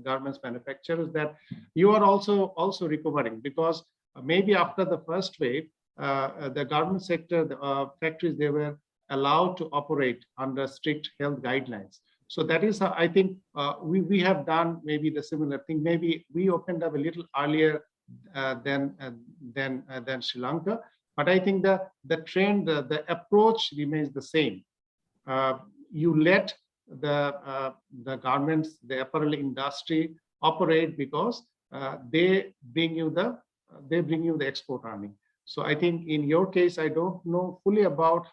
garments manufacturers, that you are also recovering, because maybe after the first wave, the garment sector, the factories, they were allowed to operate under strict health guidelines. So that is, I think, we have done maybe the similar thing. Maybe we opened up a little earlier than Sri Lanka, but I think the trend, the approach remains the same. You let the garments, the apparel industry operate, because they bring you the export earning. So I think in your case, I don't know fully about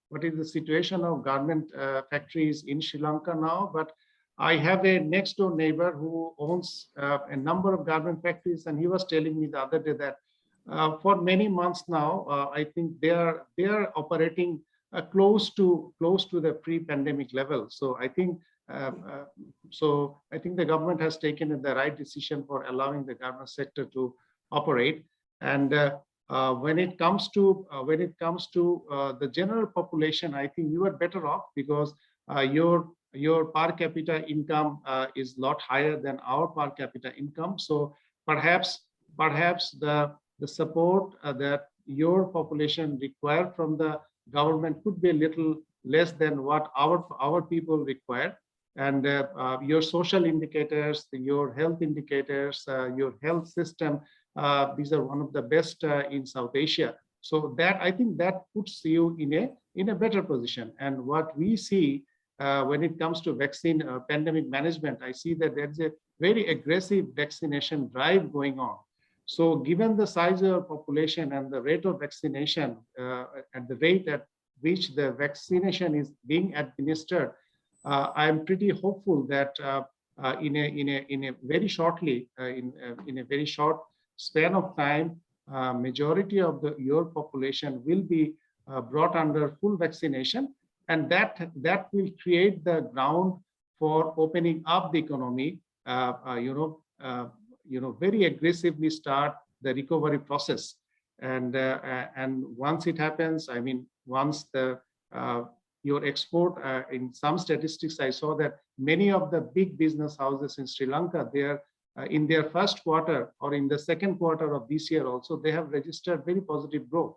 what is the situation of garment factories in Sri Lanka now, but I have a next door neighbor who owns a number of garment factories, and he was telling me the other day that for many months now, I think they are operating close to the pre-pandemic level. So I think the government has taken the right decision for allowing the garment sector to operate. And when it comes to the general population, I think you are better off, because your per capita income is a lot higher than our per capita income. So perhaps the support that your population require from the government could be a little less than what our people require. And your social indicators, your health indicators, your health system, these are one of the best in South Asia. So that, I think, that puts you in a better position. And what we see when it comes to vaccine pandemic management, I see that there's a very aggressive vaccination drive going on. So given the size of our population and the rate of vaccination and the rate at which the vaccination is being administered, I'm pretty hopeful that in a very shortly, in a very short span of time, majority of your population will be brought under full vaccination, and that will create the ground for opening up the economy. Very aggressively start the recovery process. And once it happens, I mean, once the your export. In some statistics, I saw that many of the big business houses in Sri Lanka, they are in their first quarter or in the second quarter of this year also, they have registered very positive growth.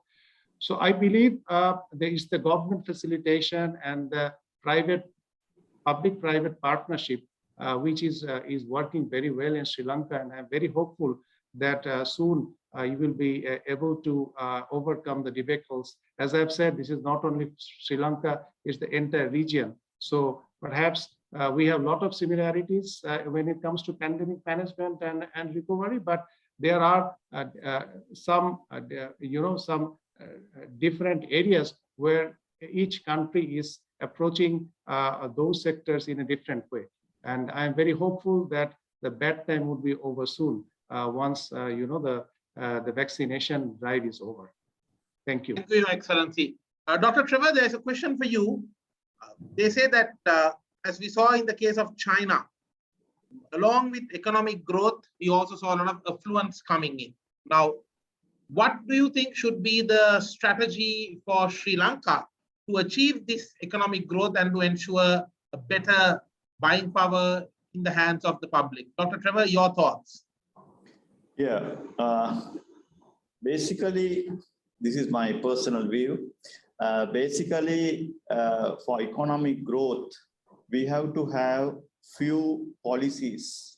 So I believe there is the government facilitation and the public-private partnership, which is working very well in Sri Lanka, and I'm very hopeful that soon you will be able to overcome the debacles. As I've said, this is not only Sri Lanka, it's the entire region. So perhaps we have a lot of similarities when it comes to pandemic management and recovery, but there are some different areas where each country is approaching those sectors in a different way. And I'm very hopeful that the bad time would be over soon once the vaccination drive is over. Thank you. Thank you, Your Excellency. Dr. Trevor, there's a question for you. They say that, as we saw in the case of China, along with economic growth, we also saw a lot of affluence coming in. Now, what do you think should be the strategy for Sri Lanka to achieve this economic growth and to ensure a better buying power in the hands of the public? Dr. Trevor, your thoughts? Yeah, basically, this is my personal view. Basically, for economic growth, we have to have few policies.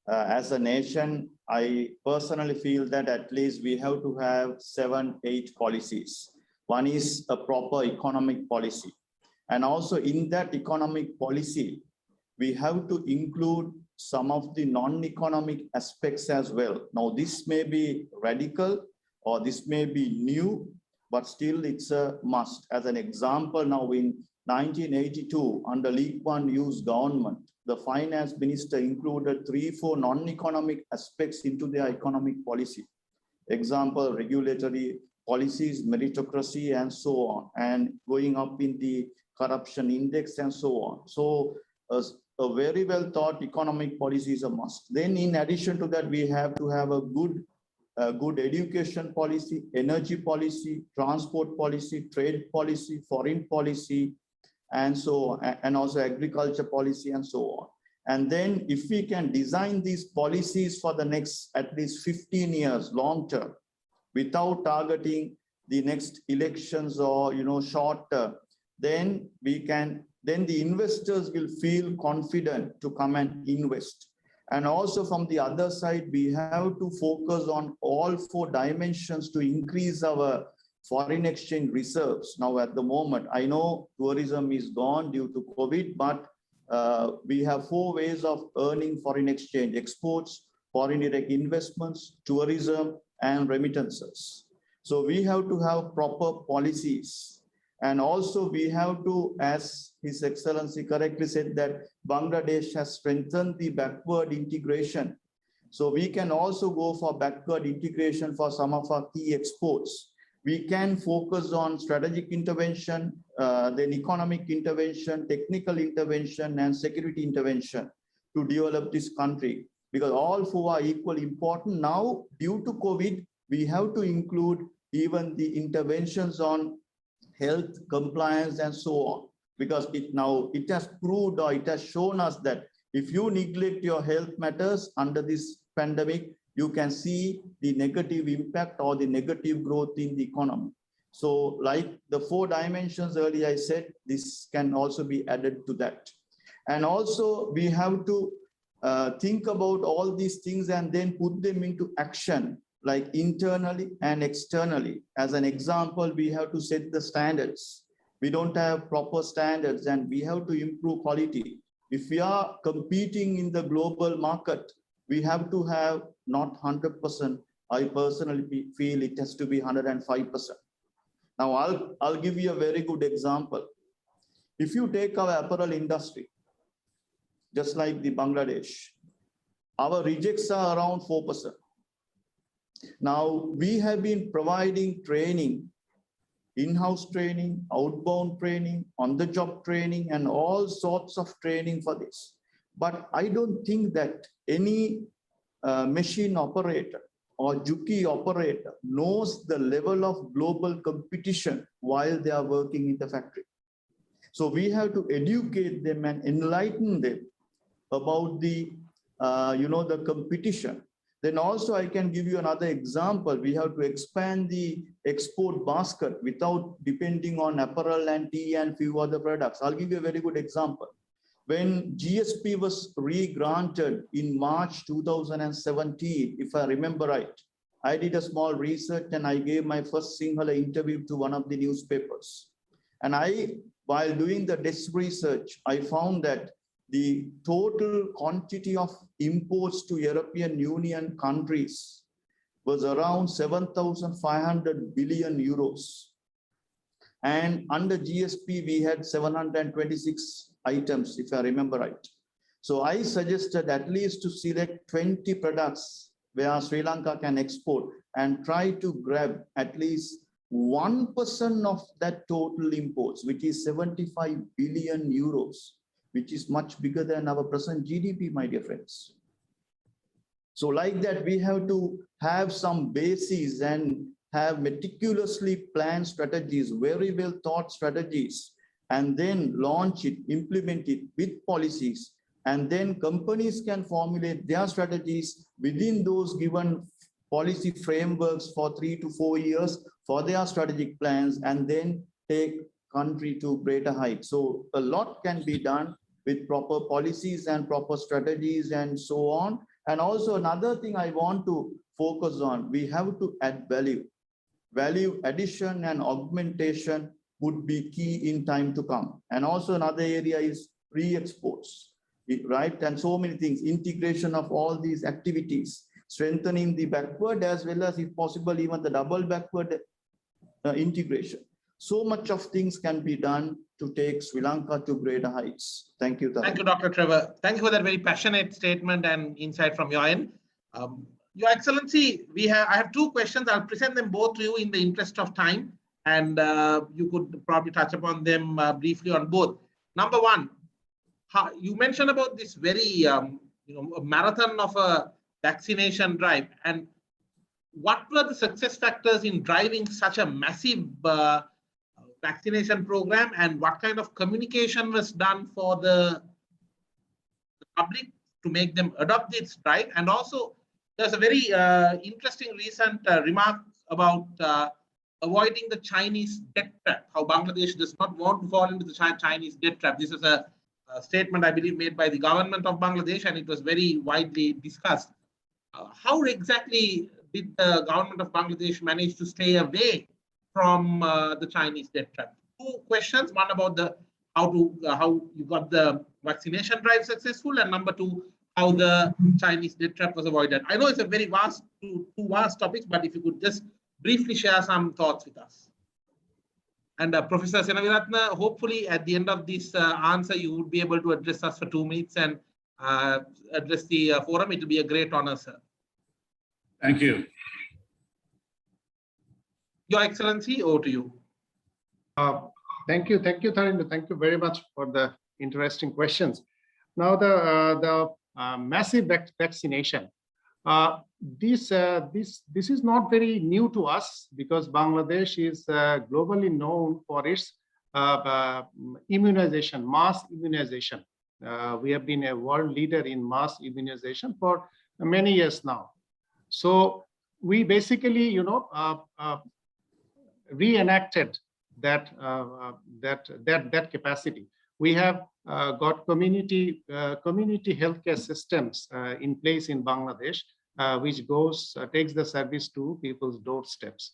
As a nation, I personally feel that at least we have to have 7-8 policies. One is a proper economic policy. And also in that economic policy, we have to include some of the non-economic aspects as well. Now, this may be radical or this may be new, but still it's a must. As an example, now in 1982, under Lee Kuan Yew's government, the finance minister included 3-4 non-economic aspects into their economic policy. Example, regulatory policies, meritocracy, and so on, and going up in the corruption index and so on. So a very well thought economic policy is a must. Then in addition to that, we have to have a good education policy, energy policy, transport policy, trade policy, foreign policy, and so on, and also agriculture policy and so on. And then if we can design these policies for the next at least 15 years long term, without targeting the next elections or short term, then the investors will feel confident to come and invest. And also from the other side, we have to focus on all 4 dimensions to increase our foreign exchange reserves. Now at the moment, I know tourism is gone due to COVID, but we have 4 ways of earning foreign exchange: exports, foreign direct investments, tourism, and remittances. So we have to have proper policies. And also we have to, as His Excellency correctly said, that Bangladesh has strengthened the backward integration. So we can also go for backward integration for some of our key exports. We can focus on strategic intervention, then economic intervention, technical intervention, and security intervention to develop this country, because all 4 are equally important. Now, due to COVID, we have to include even the interventions on health, compliance, and so on, because it has proved, or it has shown us that if you neglect your health matters under this pandemic, you can see the negative impact or the negative growth in the economy. So like the 4 dimensions earlier I said, this can also be added to that. And also we have to think about all these things and then put them into action, like internally and externally. As an example, we have to set the standards. We don't have proper standards and we have to improve quality. If we are competing in the global market, we have to have not 100%. I personally feel it has to be 105%. Now, I'll give you a very good example. If you take our apparel industry, just like the Bangladesh, our rejects are around 4%. Now, we have been providing training, in-house training, outbound training, on-the-job training, and all sorts of training for this. But I don't think that any machine operator or Juki operator knows the level of global competition while they are working in the factory. So we have to educate them and enlighten them about the, the competition. Then also I can give you another example. We have to expand the export basket without depending on apparel and tea and few other products. I'll give you a very good example. When GSP was re-granted in March 2017, if I remember right, I did a small research and I gave my first single interview to one of the newspapers. And while doing the desk research, I found that the total quantity of imports to European Union countries was around 7,500 billion euros. And under GSP, we had 726 items, if I remember right. So I suggested at least to select 20 products where Sri Lanka can export and try to grab at least 1% of that total imports, which is 75 billion euros, which is much bigger than our present GDP, my dear friends. So like that, we have to have some bases and have meticulously planned strategies, very well thought strategies, and then launch it, implement it with policies. And then companies can formulate their strategies within those given policy frameworks for 3 to 4 years for their strategic plans, and then take country to greater heights. So a lot can be done with proper policies and proper strategies and so on. And also another thing I want to focus on, we have to add value. Value addition and augmentation would be key in time to come. And also another area is re-exports, right? And so many things, integration of all these activities, strengthening the backward as well as, if possible, even the double backward integration. So much of things can be done to take Sri Lanka to greater heights. Thank you, Tarun. Thank you, Dr. Trevor. Thank you for that very passionate statement and insight from your end. Your Excellency, I have two questions. I'll present them both to you in the interest of time, and you could probably touch upon them briefly on both. Number one, you mentioned about this very a marathon of a vaccination drive, and what were the success factors in driving such a massive vaccination program, and what kind of communication was done for the public to make them adopt this drive? And also, there's a very interesting recent remark about avoiding the Chinese debt trap, how Bangladesh does not want to fall into the Chinese debt trap. This is a statement, I believe, made by the government of Bangladesh, and it was very widely discussed. How exactly did the government of Bangladesh manage to stay away from the Chinese debt trap? Two questions, one about how you got the vaccination drive successful, and number two, how the Chinese debt trap was avoided. I know it's a very vast, two vast topics, but if you could just briefly share some thoughts with us. And Professor Senaviratna, hopefully at the end of this answer, you would be able to address us for 2 minutes and address the forum. It will be a great honor, sir. Thank you. Your Excellency, over to you. Thank you, Tharindu. Thank you very much for the interesting questions. Now, the massive vaccination. This is not very new to us, because Bangladesh is globally known for its immunization, mass immunization. We have been a world leader in mass immunization for many years now. So we basically, reenacted that capacity. We have got community healthcare systems in place in Bangladesh, which takes the service to people's doorsteps.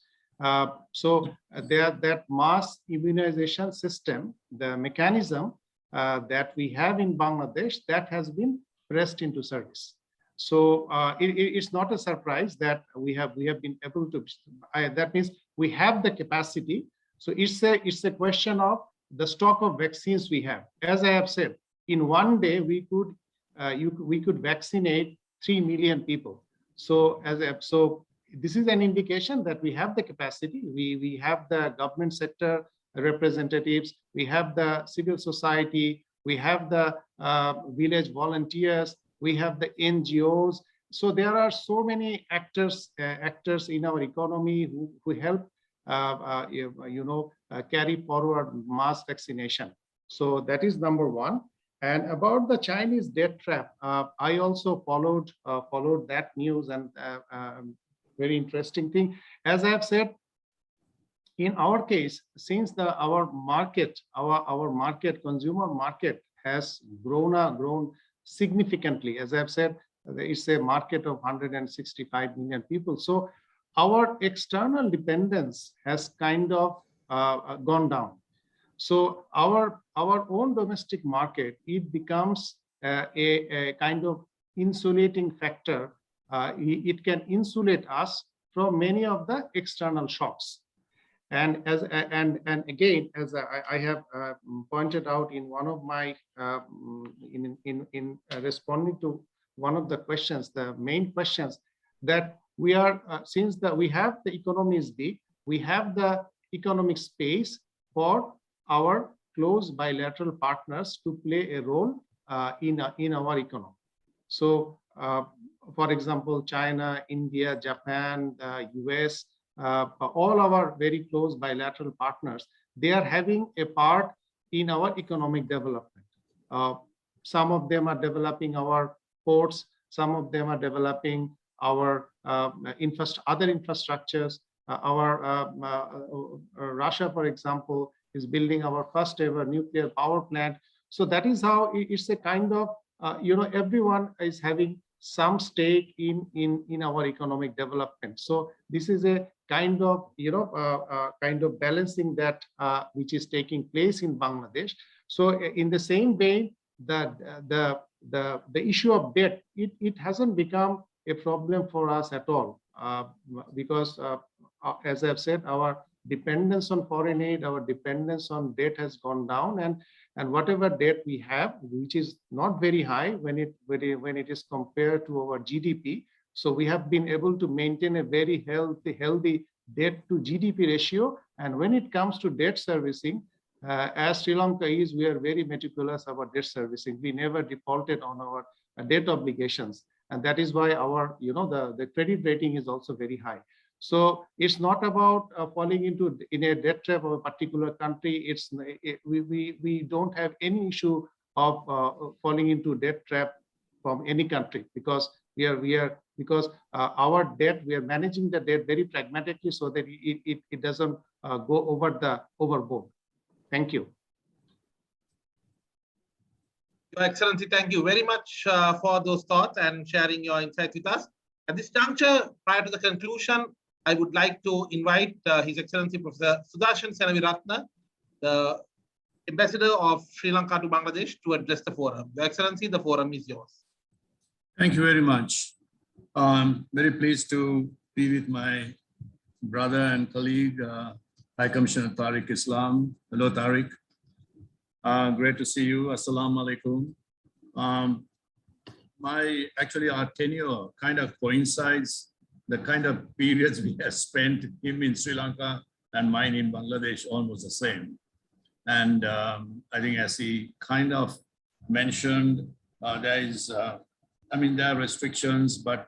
So that mass immunization system, the mechanism that we have in Bangladesh, that has been pressed into service. So it's not a surprise that we have been able to. That means we have the capacity. So it's a question of the stock of vaccines we have. As I have said, in one day we could vaccinate 3 million people. So this is an indication that we have the capacity. We have the government sector representatives, we have the civil society, we have the village volunteers, we have the NGOs. So there are so many actors in our economy who help carry forward mass vaccination. So that is number one. And about the Chinese debt trap, I also followed that news, and very interesting thing. As I have said, in our case, since our consumer market has grown significantly, as I've said, it's a market of 165 million people. So our external dependence has kind of gone down. So our own domestic market, it becomes a kind of insulating factor. It can insulate us from many of the external shocks. And again, as I have pointed out in one of my in responding to one of the questions, the main questions, that we are since that we have the economy is big, we have the economic space for our close bilateral partners to play a role in our economy. So, for example, China, India, Japan, US. All our very close bilateral partners, they are having a part in our economic development. Some of them are developing our ports, some of them are developing our other infrastructures. Russia, for example, is building our first ever nuclear power plant. So that is how it's a kind of, everyone is having some stake in our economic development. So this is a kind of balancing that which is taking place in Bangladesh. So in the same vein, the issue of debt, it hasn't become a problem for us at all, because as I've said, our dependence on foreign aid, our dependence on debt has gone down, and whatever debt we have, which is not very high when it is compared to our GDP. So we have been able to maintain a very healthy debt to GDP ratio. And when it comes to debt servicing, as Sri Lanka is, we are very meticulous about debt servicing. We never defaulted on our debt obligations. And that is why our, the credit rating is also very high. So it's not about falling in a debt trap of a particular country. We don't have any issue of falling into debt trap from any country, because our debt, we are managing the debt very pragmatically so that it doesn't go overboard. Thank you. Your Excellency, thank you very much for those thoughts and sharing your insights with us. At this juncture, prior to the conclusion, I would like to invite His Excellency Professor Sudarshan Senaviratne, the Ambassador of Sri Lanka to Bangladesh, to address the forum. Your Excellency, the forum is yours. Thank you very much. I'm very pleased to be with my brother and colleague, High Commissioner Tariq Islam. Hello, Tariq. Great to see you. Assalamu alaikum. Our tenure kind of coincides the kind of periods we have spent, him in Sri Lanka and mine in Bangladesh, almost the same. And I think as he kind of mentioned, there are restrictions, but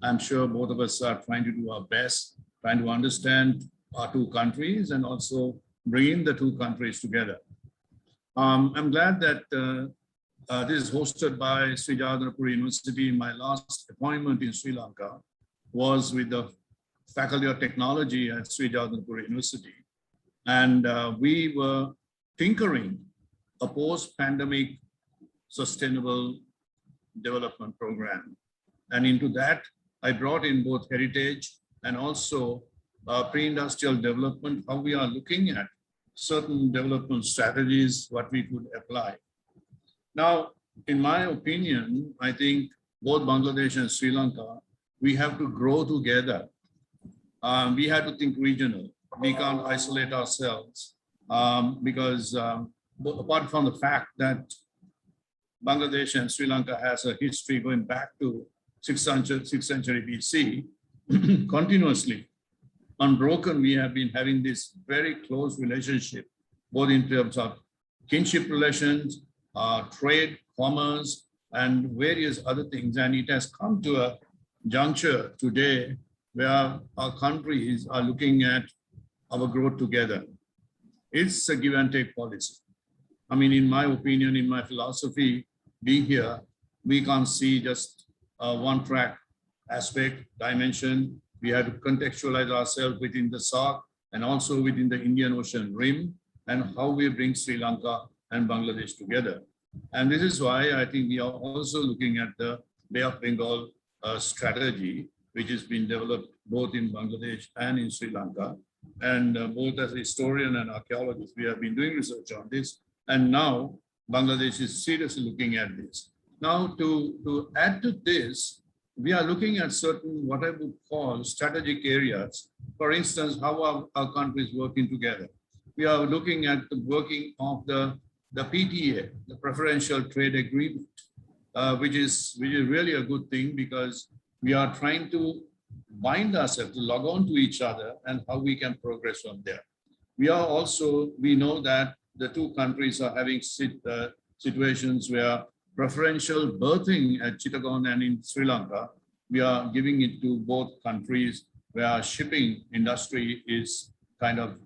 I'm sure both of us are trying to do our best, trying to understand our two countries and also bringing the two countries together. I'm glad that this is hosted by Sri Jagadhanapur University. My last appointment in Sri Lanka was with the Faculty of Technology at Sri Jagadhanapur University. And we were tinkering a post-pandemic sustainable development program. And into that, I brought in both heritage and also pre-industrial development, how we are looking at certain development strategies, what we could apply. Now, in my opinion, I think both Bangladesh and Sri Lanka, we have to grow together. We have to think regional. We can't isolate ourselves because apart from the fact that Bangladesh and Sri Lanka has a history going back to 6th century BC, continuously, unbroken, we have been having this very close relationship, both in terms of kinship relations, trade, commerce, and various other things. And it has come to a juncture today where our countries are looking at our growth together. It's a give and take policy. I mean, in my opinion, in my philosophy, being here, we can't see just one track aspect, dimension. We have to contextualize ourselves within the SAARC and also within the Indian Ocean Rim, and how we bring Sri Lanka and Bangladesh together. And this is why I think we are also looking at the Bay of Bengal strategy, which has been developed both in Bangladesh and in Sri Lanka. And both as a historian and archaeologist, we have been doing research on this. And now Bangladesh is seriously looking at this. Now to add to this, we are looking at certain, what I would call strategic areas. For instance, how are our countries working together? We are looking at the working of the PTA, the Preferential Trade Agreement, which is really a good thing, because we are trying to bind ourselves to log on to each other and how we can progress from there. We know that the two countries are having situations where preferential berthing at Chittagong and in Sri Lanka, we are giving it to both countries, where our shipping industry is kind of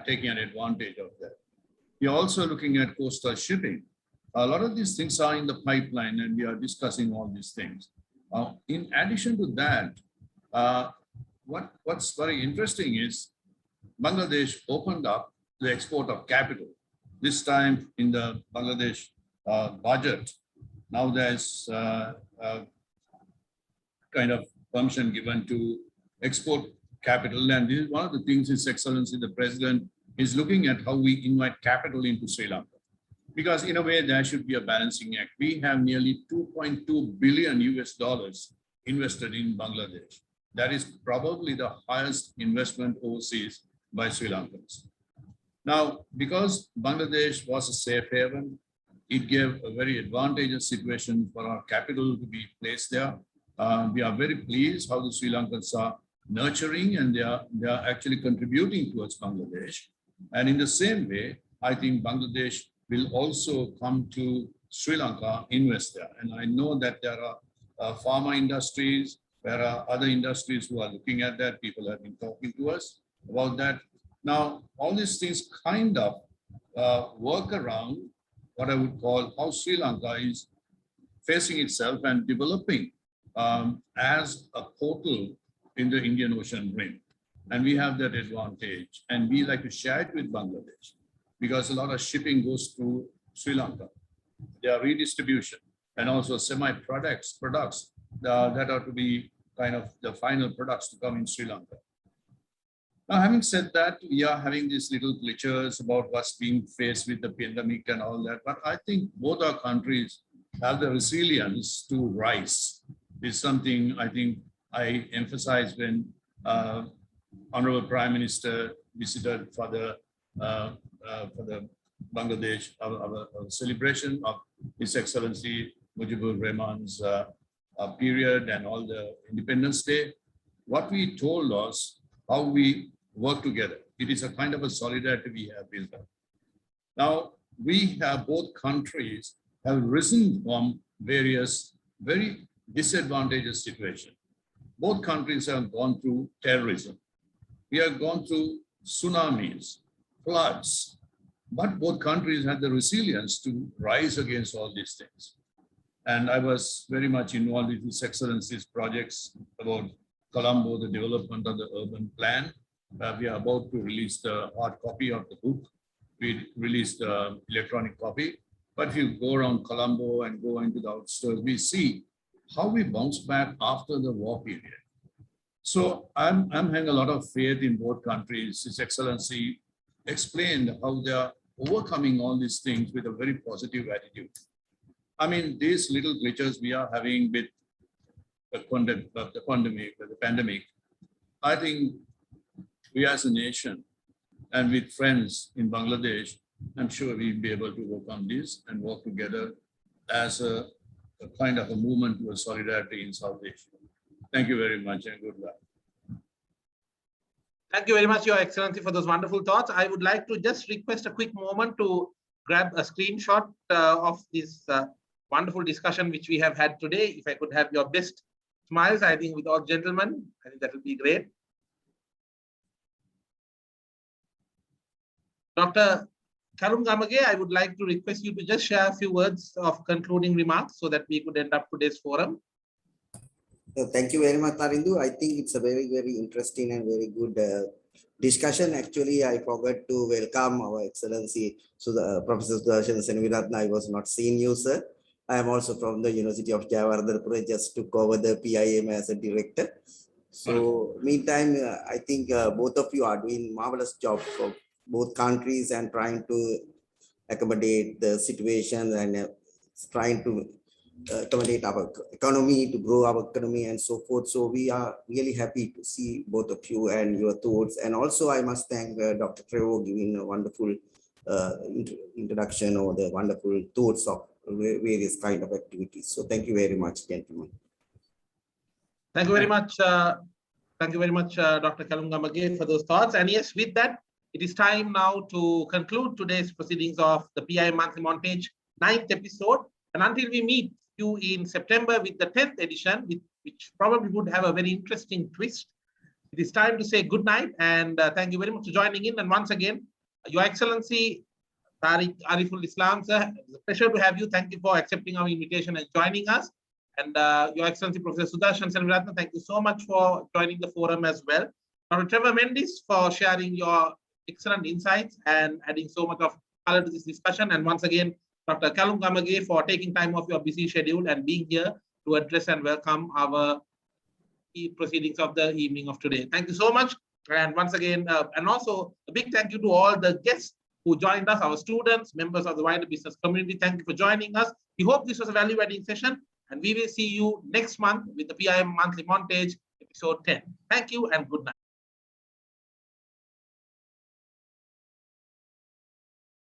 taking an advantage of that. We are also looking at coastal shipping. A lot of these things are in the pipeline, and we are discussing all these things. In addition to that, what's very interesting is Bangladesh opened up the export of capital. This time in the Bangladesh budget, now there's kind of permission given to export capital. And this is one of the things His Excellency, the President, is looking at how we invite capital into Sri Lanka. Because in a way, there should be a balancing act. We have nearly $2.2 billion invested in Bangladesh. That is probably the highest investment overseas by Sri Lankans. Now, because Bangladesh was a safe haven, it gave a very advantageous situation for our capital to be placed there. We are very pleased how the Sri Lankans are nurturing, and they are actually contributing towards Bangladesh. And in the same way, I think Bangladesh will also come to Sri Lanka, invest there. And I know that there are pharma industries, there are other industries who are looking at that. People have been talking to us about that. Now, all these things kind of work around what I would call how Sri Lanka is facing itself and developing as a portal in the Indian Ocean Rim. And we have that advantage. And we like to share it with Bangladesh, because a lot of shipping goes through Sri Lanka. There are redistribution and also semi-products that are to be kind of the final products to come in Sri Lanka. Now, having said that, we are having these little glitches about what's being faced with the pandemic and all that. But I think both our countries have the resilience to rise. It's something I think I emphasize when Honorable Prime Minister visited for the Bangladesh celebration of His Excellency Mujibur Rahman's period and all the Independence Day. What we told us, how we work together. It is a kind of a solidarity we have built up. Now, we have both countries have risen from various very disadvantageous situations. Both countries have gone through terrorism. We have gone through tsunamis, floods, but both countries had the resilience to rise against all these things. And I was very much involved with His Excellency's projects about Colombo, the development of the urban plan. We are about to release the hard copy of the book. We released the electronic copy. But if you go around Colombo and go into the outskirts, we see how we bounce back after the war period. So I'm having a lot of faith in both countries. His Excellency explained how they are overcoming all these things with a very positive attitude. I mean, these little glitches we are having with the pandemic, I think we as a nation and with friends in Bangladesh, I'm sure we'll be able to work on this and work together as a kind of a movement towards solidarity in South Asia. Thank you very much and good luck. Thank you very much, Your Excellency, for those wonderful thoughts. I would like to just request a quick moment to grab a screenshot of this wonderful discussion which we have had today. If I could have your best smiles, I think with all gentlemen, I think that would be great. Dr. Kalum Gamage, I would like to request you to just share a few words of concluding remarks so that we could end up today's forum. Thank you very much, Tarindu. I think it's a very, very interesting and very good discussion. Actually, I forgot to welcome our Excellency Professor Sudarshan Senaviratna. I was not seeing you, sir. I am also from the University of Jayawardhanapura, just took over the PIM as a director. So meantime, I think both of you are doing marvelous job for both countries and trying to accommodate the situation and trying to accommodate our economy, to grow our economy and so forth. So we are really happy to see both of you and your thoughts. And also I must thank Dr. Trevo giving a wonderful introduction or the wonderful thoughts of various kind of activities. So thank you very much, gentlemen. Thank you very much. Thank you very much, Dr. Kalum Gamage, for those thoughts. And yes, with that, it is time now to conclude today's proceedings of the PIM Monthly Montage 9th episode. And until we meet you in September with the 10th edition, which probably would have a very interesting twist, it is time to say good night and thank you very much for joining in. And once again, Your Excellency Tariq Ariful Islam, sir, it's a pleasure to have you. Thank you for accepting our invitation and joining us. And Your Excellency Professor Sudarshan Senaviratna, thank you so much for joining the forum as well. Dr. Trevor Mendes for sharing your excellent insights and adding so much of color to this discussion. And once again, Dr. Kalum Gamage for taking time off your busy schedule and being here to address and welcome our proceedings of the evening of today. Thank you so much. And once again, and also a big thank you to all the guests who joined us, our students, members of the wider business community. Thank you for joining us. We hope this was a value-adding session, and we will see you next month with the PIM Monthly Montage, episode 10. Thank you and good night.